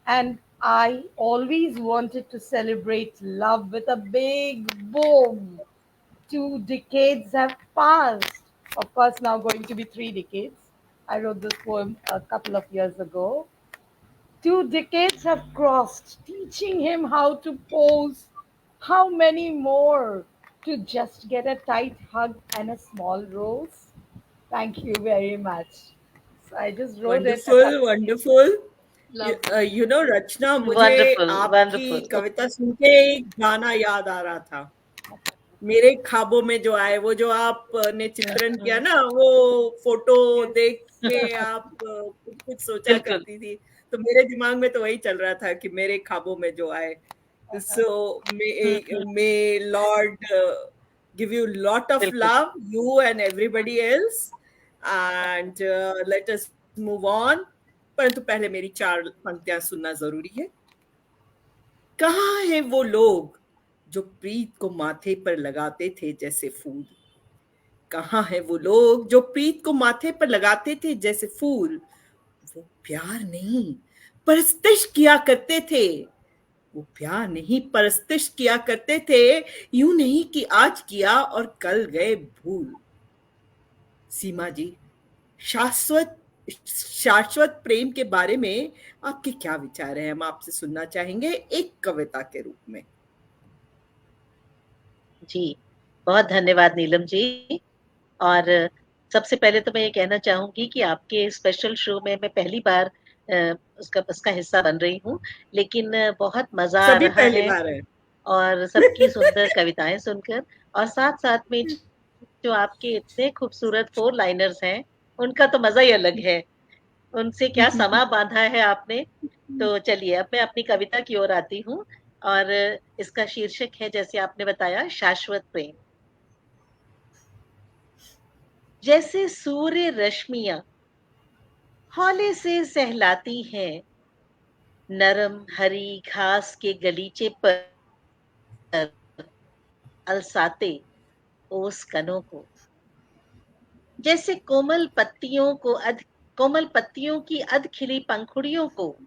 and I always wanted to celebrate love with a big boom. 2 decades have passed. Of course, now going to be 3 decades. I wrote this poem a couple of years ago. 2 decades have crossed, teaching him how to pose. How many more to just get a tight hug and a small rose? Thank you very much. So I just wrote it a wonderful, couple of years. Wonderful. Love. रचना, मुझे Wonderful, आपकी wonderful. कविता सुन के एक गाना याद आ रहा था। मेरे ख्वाबों में जो आए, वो जो आपने चित्रण किया ना, वो फोटो देख के आप कुछ सोचा बिल्कुल। करती थी, तो मेरे दिमाग में तो वही चल रहा था कि मेरे ख्वाबों में जो आए. So may Lord give you lot of बिल्कुल। love, you and everybody else, and let us move on. परंतु पहले मेरी 4 पंक्तियां सुनना जरूरी है. कहाँ है वो लोग जो प्रीत को माथे पर लगाते थे जैसे फूल? कहाँ है वो लोग जो प्रीत को माथे पर लगाते थे जैसे फूल? वो प्यार नहीं, परस्तिश किया करते थे. वो प्यार नहीं परस्तिश किया करते थे, यूं नहीं कि आज किया और कल गए भूल। सीमा जी, शाश्वत शाश्वत प्रेम के बारे में आपके क्या विचार हैं? हम आपसे सुनना चाहेंगे एक कविता के रूप में। जी, बहुत धन्यवाद नीलम जी। और सबसे पहले तो मैं ये कहना चाहूंगी कि आपके स्पेशल शो में मैं पहली बार उसका हिस्सा बन रही हूँ, लेकिन बहुत मजा आ सभी रहा पहली है बार है। और सबकी सुंदर कविताएं सुनकर, और साथ साथ में जो आपके इतने खूबसूरत 4 लाइनर्स हैं, उनका तो मजा ही अलग है। उनसे क्या समा बांधा है आपने। तो चलिए अब मैं अपनी कविता की ओर आती हूँ, और इसका शीर्षक है, जैसे आपने बताया, शाश्वत प्रेम। जैसे सूर्य रश्मियां हौले से सहलाती हैं नरम हरी घास के गलीचे पर, अलसाते ओस कनों को। जैसे कोमल पत्तियों की अध खिली पंखुड़ियों को,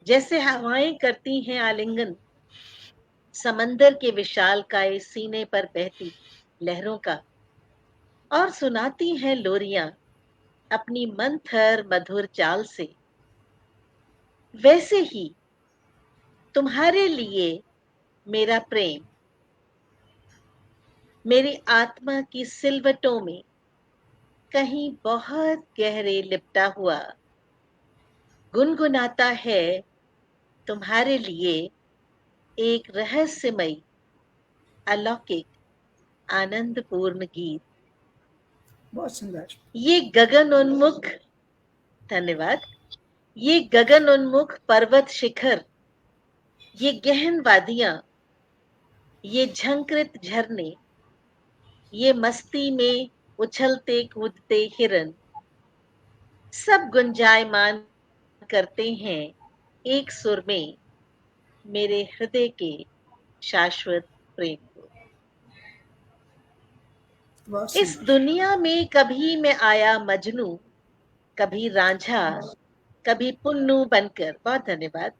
जैसे हवाएं करती हैं आलिंगन समंदर के विशालकाय सीने पर बहती लहरों का, और सुनाती हैं लोरियां अपनी मंथर मधुर चाल से, वैसे ही तुम्हारे लिए मेरा प्रेम मेरी आत्मा की सिलवटों में कहीं बहुत गहरे लिपटा हुआ गुनगुनाता है तुम्हारे लिए एक रहस्यमयी अलौकिक आनंदपूर्ण गीत। बहुत सुंदर। ये गगन उन्मुख धन्यवाद। ये गगन उन्मुख पर्वत शिखर, ये गहन वादियां, ये झंकृत झरने, ये मस्ती में उछलते कूदते हिरन, सब गुंजायमान करते हैं एक सुर में मेरे हृदय के शाश्वत प्रेम को। बहुत इस सुंदर। दुनिया में कभी मैं आया मजनू, कभी रांझा, कभी पुन्नू बनकर। बहुत धन्यवाद।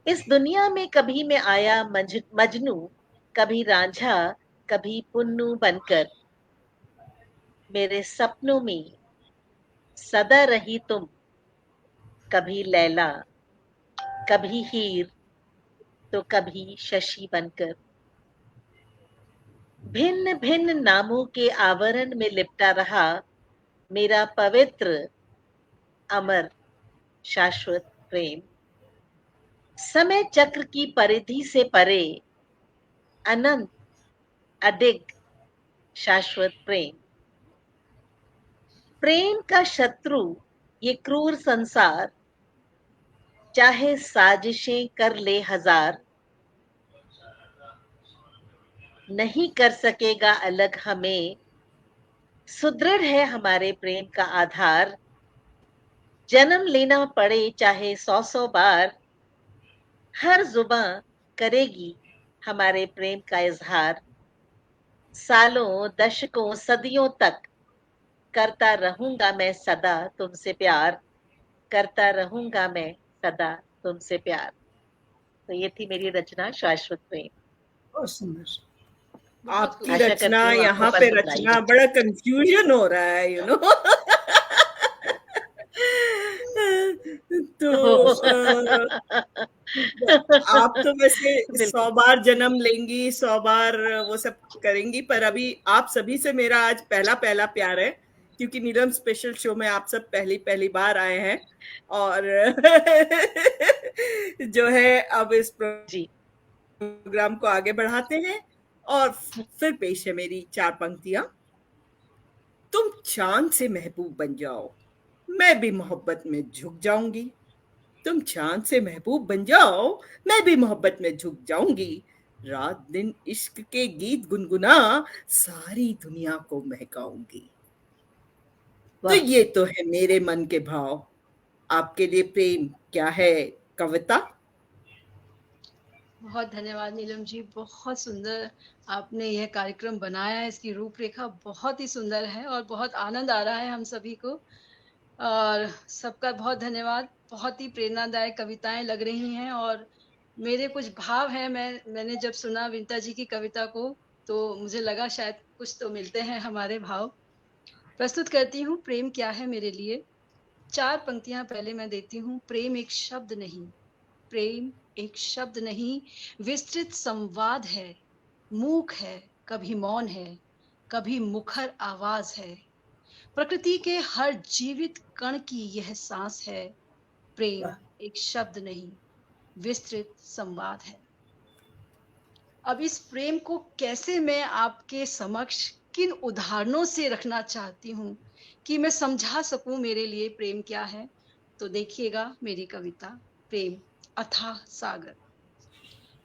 इस दुनिया में कभी मैं आया मजनू, कभी रांझा, कभी पुन्नू बनकर। मेरे सपनों में सदा रही तुम, कभी लैला, कभी हीर, तो कभी शशि बनकर। भिन्न भिन्न नामों के आवरण में लिपटा रहा मेरा पवित्र अमर शाश्वत प्रेम। समय चक्र की परिधि से परे अनंत अडिग शाश्वत प्रेम। प्रेम का शत्रु ये क्रूर संसार चाहे साजिशें कर ले हजार, नहीं कर सकेगा अलग हमें। सुदृढ़ है हमारे प्रेम का आधार, जन्म लेना पड़े चाहे 100 बार, हर जुबां करेगी हमारे प्रेम का इजहार। सालों दशकों सदियों तक करता रहूंगा मैं सदा तुमसे प्यार, करता रहूंगा मैं सदा तुमसे प्यार। तो ये थी मेरी रचना शाश्वत प्रेम। बहुत सुंदर। बहुत आपकी आशा रचना, करती हूँ आपको यहाँ पे पसंद आई रचना, हो। बड़ा कंफ्यूजन हो रहा है, तो आप तो वैसे 100 बिल्कुल। बार जन्म लेंगी, 100 बार वो सब करेंगी, पर अभी आप सभी से मेरा आज पहला पहला प्यार है, क्योंकि नीलम स्पेशल शो में आप सब पहली पहली बार आए हैं। और जो है अब इस जी प्रोग्राम को आगे बढ़ाते हैं, और फिर पेश है मेरी 4 पंक्तियां। तुम चांद से महबूब बन जाओ, मैं भी मोहब्बत में झुक जाऊंगी। तुम चांद से महबूब बन जाओ, मैं भी मोहब्बत में झुक जाऊंगी। रात दिन इश्क के गीत गुनगुना सारी दुनिया को महकाऊंगी। तो वाह। ये तो है मेरे मन के भाव। आपके लिए प्रेम क्या है कविता? बहुत धन्यवाद नीलम जी, बहुत सुंदर आपने यह कार्यक्रम बनाया है। इसकी रूपरेखा बहुत ही सुंदर है और बहुत आनंद आ रहा है हम सभी को। और सबका बहुत धन्यवाद। बहुत ही प्रेरणादायक कविताएं लग रही हैं और मेरे कुछ भाव हैं। मैंने जब सुना विनीता जी की कविता को तो मुझे लगा शायद कुछ तो मिलते हैं हमारे भाव। प्रस्तुत करती हूँ प्रेम क्या है मेरे लिए। 4 पंक्तियां पहले मैं देती हूँ। प्रेम एक शब्द नहीं, प्रेम एक शब्द नहीं, विस्तृत संवाद है, मूक है, कभी मौन है, कभी मुखर आवाज है, प्रकृति के हर जीवित कण की यह सांस है। प्रेम एक शब्द नहीं, विस्तृत संवाद है। अब इस प्रेम को कैसे मैं आपके समक्ष किन उदाहरणों से रखना चाहती हूँ कि मैं समझा सकूं मेरे लिए प्रेम क्या है, तो देखिएगा मेरी कविता प्रेम अथाह सागर।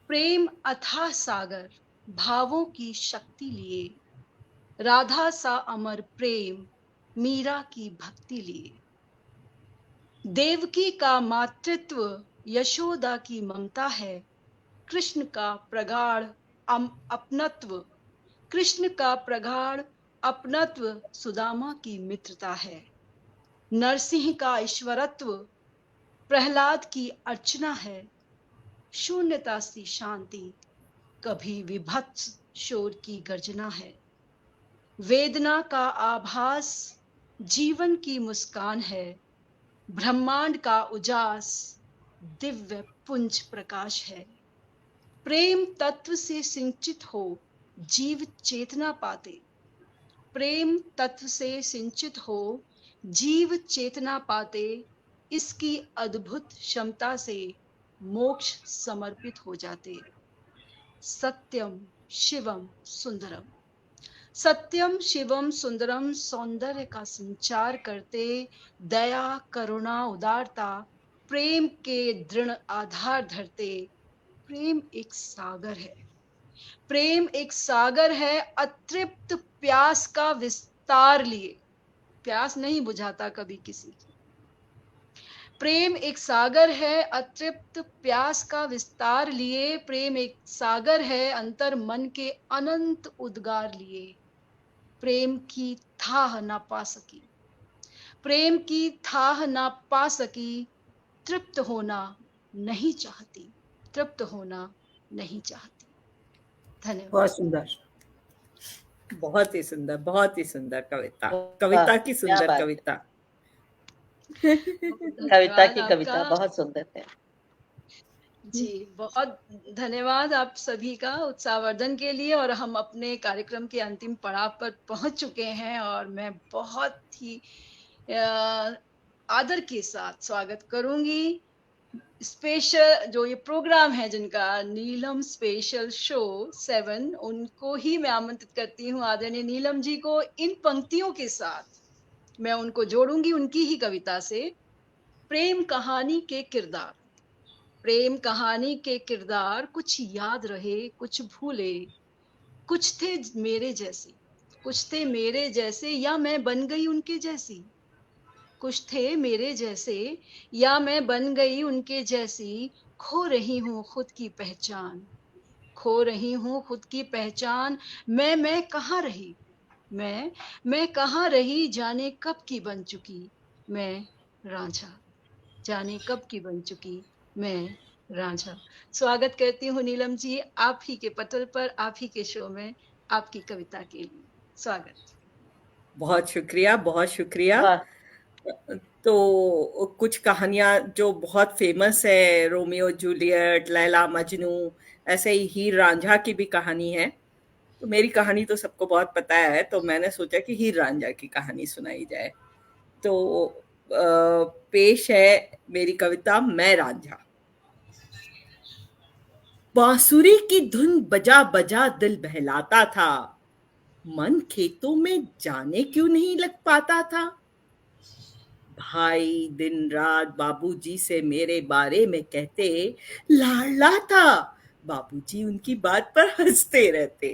प्रेम अथाह सागर, भावों की शक्ति लिए, राधा सा अमर प्रेम, मीरा की भक्ति लिए। देवकी का मातृत्व, यशोदा की ममता है, कृष्ण का प्रगाढ़ अपनत्व, कृष्ण का प्रगाढ़ अपनत्व सुदामा की मित्रता है। नरसिंह का ईश्वरत्व, प्रहलाद की अर्चना है, शून्यता सी शांति, कभी विभत्स शोर की गर्जना है। वेदना का आभास, जीवन की मुस्कान है, ब्रह्मांड का उजास, दिव्य पुंज प्रकाश है। प्रेम तत्व से सिंचित हो जीव चेतना पाते, प्रेम तत्व से सिंचित हो जीव चेतना पाते, इसकी अद्भुत क्षमता से मोक्ष समर्पित हो जाते। सत्यम शिवम सुंदरम, सत्यम शिवम सुंदरम, सौंदर्य का संचार करते, दया करुणा उदारता, प्रेम के दृढ़ आधार धरते। प्रेम एक सागर है, प्रेम एक सागर है, अतृप्त प्यास का विस्तार लिए, प्यास नहीं बुझाता कभी किसी की। प्रेम एक सागर है, अतृप्त प्यास का विस्तार लिए, प्रेम एक सागर है, अंतर मन के अनंत उद्गार लिए। प्रेम की थाह ना पा सकी, प्रेम की थाह ना पा सकी, तृप्त होना नहीं चाहती, तृप्त होना नहीं चाहती। धन्यवाद। बहुत सुंदर, बहुत ही सुंदर, बहुत ही सुंदर कविता, कविता की सुंदर कविता। कविता की कविता बहुत सुंदर है जी। बहुत धन्यवाद आप सभी का उत्साहवर्धन के लिए। और हम अपने कार्यक्रम के अंतिम पड़ाव पर पहुंच चुके हैं और मैं बहुत ही आदर के साथ स्वागत करूंगी स्पेशल जो ये प्रोग्राम है जिनका नीलम स्पेशल शो 7, उनको ही मैं आमंत्रित करती हूँ। आदरणीय नीलम जी को इन पंक्तियों के साथ मैं उनको जोड़ूंगी उनकी ही कविता से। प्रेम कहानी के किरदार, प्रेम कहानी के किरदार, कुछ याद रहे कुछ भूले, कुछ थे मेरे जैसे, कुछ थे मेरे जैसे, या मैं बन गई उनके जैसी, कुछ थे मेरे जैसे या मैं बन गई उनके जैसी। खो रही हूँ खुद की पहचान, खो रही हूँ खुद की पहचान। मैं कहाँ रही, मैं कहाँ रही, जाने कब की बन चुकी मैं रांझा, जाने कब की बन चुकी मैं रांझा। स्वागत करती हूँ नीलम जी आप ही के पटल पर, आप ही के शो में, आपकी कविता के लिए स्वागत। बहुत शुक्रिया, बहुत शुक्रिया। तो कुछ कहानियां जो बहुत फेमस है, रोमियो जूलियट, लैला मजनू, ऐसे ही हीर रांझा की भी कहानी है। तो मेरी कहानी तो सबको बहुत पता है, तो मैंने सोचा कि हीर रांझा की कहानी सुनाई जाए। तो पेश है मेरी कविता मैं रांझा। बांसुरी की धुन बजा बजा दिल बहलाता था, मन खेतों में जाने क्यों नहीं लग पाता था। भाई दिन रात बाबूजी से मेरे बारे में कहते, लाडला था, बाबूजी उनकी बात पर हंसते रहते।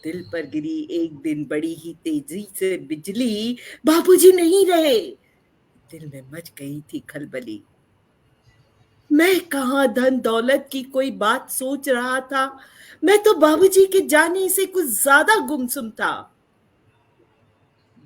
दिल पर गिरी एक दिन बड़ी ही तेजी से बिजली, बाबूजी नहीं रहे, दिल में मच गई थी खलबली। मैं कहाँ धन दौलत की कोई बात सोच रहा था, मैं तो बाबूजी के जाने से कुछ ज्यादा गुमसुम था।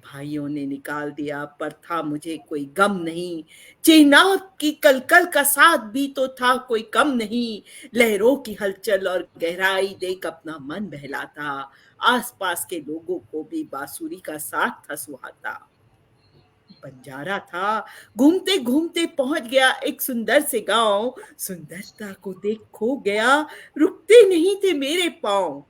भाइयों ने निकाल दिया, पर था मुझे कोई गम नहीं। चेनाब की कलकल का साथ भी तो था, कोई कम नहीं। लहरों की हलचल और गहराई देख अपना मन बहलाता, आसपास के लोगों को भी बांसुरी का साथ था सुहाता। बंजारा था, घूमते घूमते पहुंच गया एक सुंदर से गांव। सुंदरता को देख खो गया, रुकते नहीं थे मेरे पांव।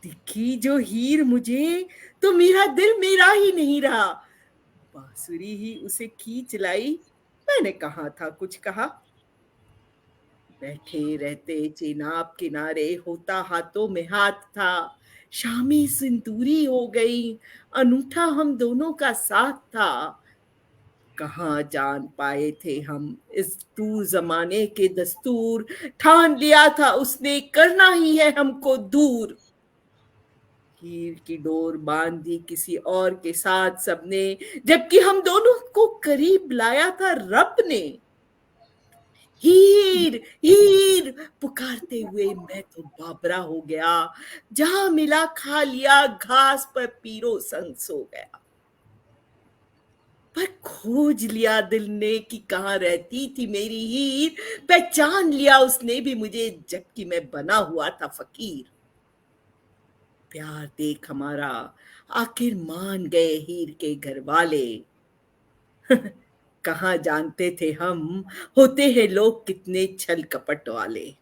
दिखी जो हीर मुझे, तो मेरा दिल मेरा ही नहीं रहा। बांसुरी ही उसे खींच लाई, मैंने कहा था कुछ कहा। बैठे रहते चेनाब किनारे, होता हाथों में हाथ था। शामी सिंदूरी हो गई, अनूठा हम दोनों का साथ था। कहाँ जान पाए थे हम इस दूर जमाने के दस्तूर, ठान लिया था उसने करना ही है हमको दूर। हीर की डोर बांधी किसी और के साथ सबने, जबकि हम दोनों को करीब लाया था रब ने। हीर हीर पुकारते हुए मैं तो बाबरा हो गया, जहां मिला खा लिया, घास पर पीरो संग सो गया। पर खोज लिया दिल ने कि कहाँ रहती थी मेरी हीर, पहचान लिया उसने भी मुझे, जबकि मैं बना हुआ था फकीर। प्यार देख हमारा आखिर मान गए हीर के घर वाले। कहाँ जानते थे हम होते हैं लोग कितने छल कपट वाले।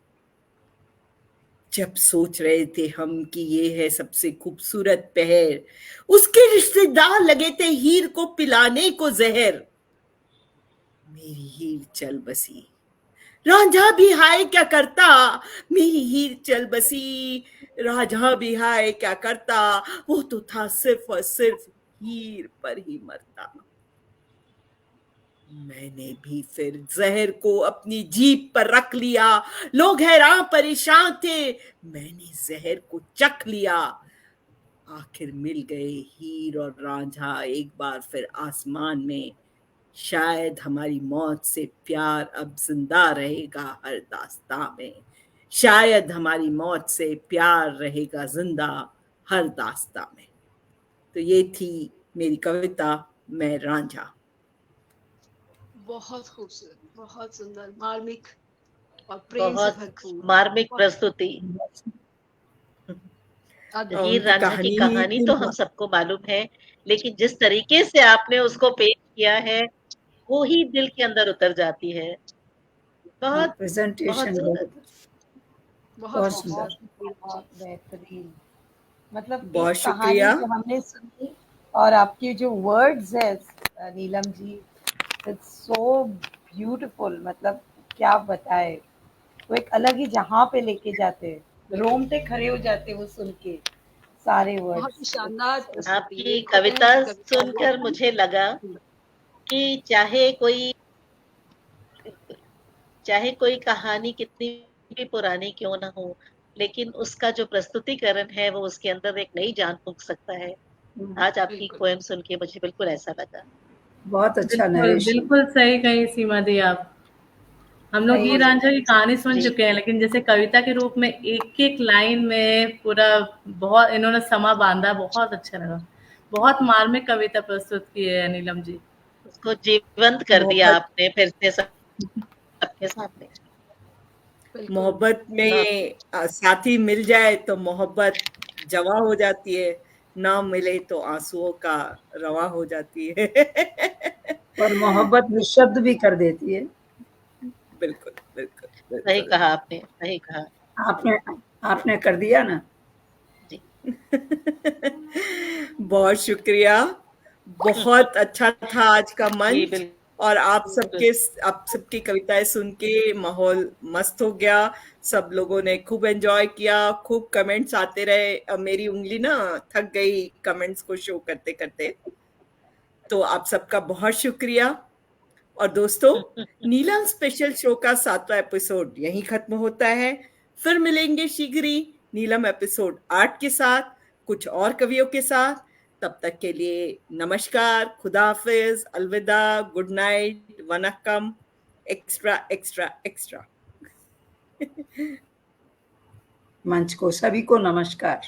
जब सोच रहे थे हम कि ये है सबसे खूबसूरत पहर, उसके रिश्तेदार लगे थे हीर को पिलाने को जहर। मेरी हीर चल बसी, रांझा भी हाय क्या करता। मेरी हीर चल बसी, रांझा भी हाय क्या करता। वो तो था सिर्फ और सिर्फ हीर पर ही मरता। मैंने भी फिर जहर को अपनी जीभ पर रख लिया। लोग हैरान परेशान थे, मैंने जहर को चख लिया। आखिर मिल गए हीर और रांझा एक बार फिर आसमान में। शायद हमारी मौत से प्यार अब जिंदा रहेगा हर दास्तां में। शायद हमारी मौत से प्यार रहेगा जिंदा हर दास्तां में। तो ये थी मेरी कविता, मैं रांझा। बहुत खूबसूरत, बहुत सुंदर, मार्मिक और प्रेम से बहुत भरपूर। मार्मिक प्रस्तुति। हीर रांझा की कहानी तो हम सबको मालूम है, लेकिन जिस तरीके से आपने उसको पेश किया है वो ही दिल के अंदर उतर जाती है। बहुत प्रेजेंटेशन बहुत सुंदर, बहुत बेहतरीन। मतलब बहुत एक कहानी शुक्रिया। जो हमने सुनी और आपके जो वर्ड्स है Neelam ji, it's so beautiful. मतलब क्या बताए, वो एक अलग ही जहां पे लेके जाते हैं, रोंगटे खड़े हो जाते हैं वो सुन के सारे बहुत वर्ड्स। ही शानदार प्रस्तुति। आपकी कविता सुनकर मुझे लगा कि चाहे कोई कहानी कितनी भी पुरानी क्यों ना हो, लेकिन उसका जो प्रस्तुतिकरण है वो उसके अंदर एक नई जान फूंक सकता है। आज आपकी पोएम सुन के मुझे बिल्कुल ऐसा लगा। बहुत अच्छा बिल्कुल नरेशन। बिल्कुल सही कही सीमा दी आप। हम लोग हीर रांझा की कहानी सुन जी। चुके हैं, लेकिन जैसे कविता के रूप में एक एक लाइन में पूरा बहुत इन्होंने समा बांधा, बहुत अच्छा लगा। बहुत मार्मिक कविता प्रस्तुत की है नीलम जी। उसको जीवंत कर दिया आपने फिर से सबके सामने। मोहब्बत में साथी मिल जाए तो मोहब्बत जवा हो जाती है, ना मिले तो आंसुओं का रवा हो जाती है। और मोहब्बत निशब्द भी कर देती है। बिल्कुल बिल्कुल सही कहा आपने, सही कहा। आपने कर दिया ना। जी। बहुत शुक्रिया, बहुत अच्छा था आज का मंच। और आप सबकी कविताएं सुन के माहौल मस्त हो गया। सब लोगों ने खूब एंजॉय किया, खूब कमेंट्स आते रहे। मेरी उंगली ना थक गई कमेंट्स को शो करते करते। तो आप सबका बहुत शुक्रिया। और दोस्तों, नीलम स्पेशल शो का 7वां एपिसोड यहीं खत्म होता है। फिर मिलेंगे शीघ्र ही नीलम एपिसोड 8 के साथ, कुछ और कवियों के साथ। तब तक के लिए नमस्कार, खुदा हाफिज, अलविदा, गुड नाइट, वनक्कम, एक्स्ट्रा एक्स्ट्रा एक्स्ट्रा। मंच को सभी को नमस्कार।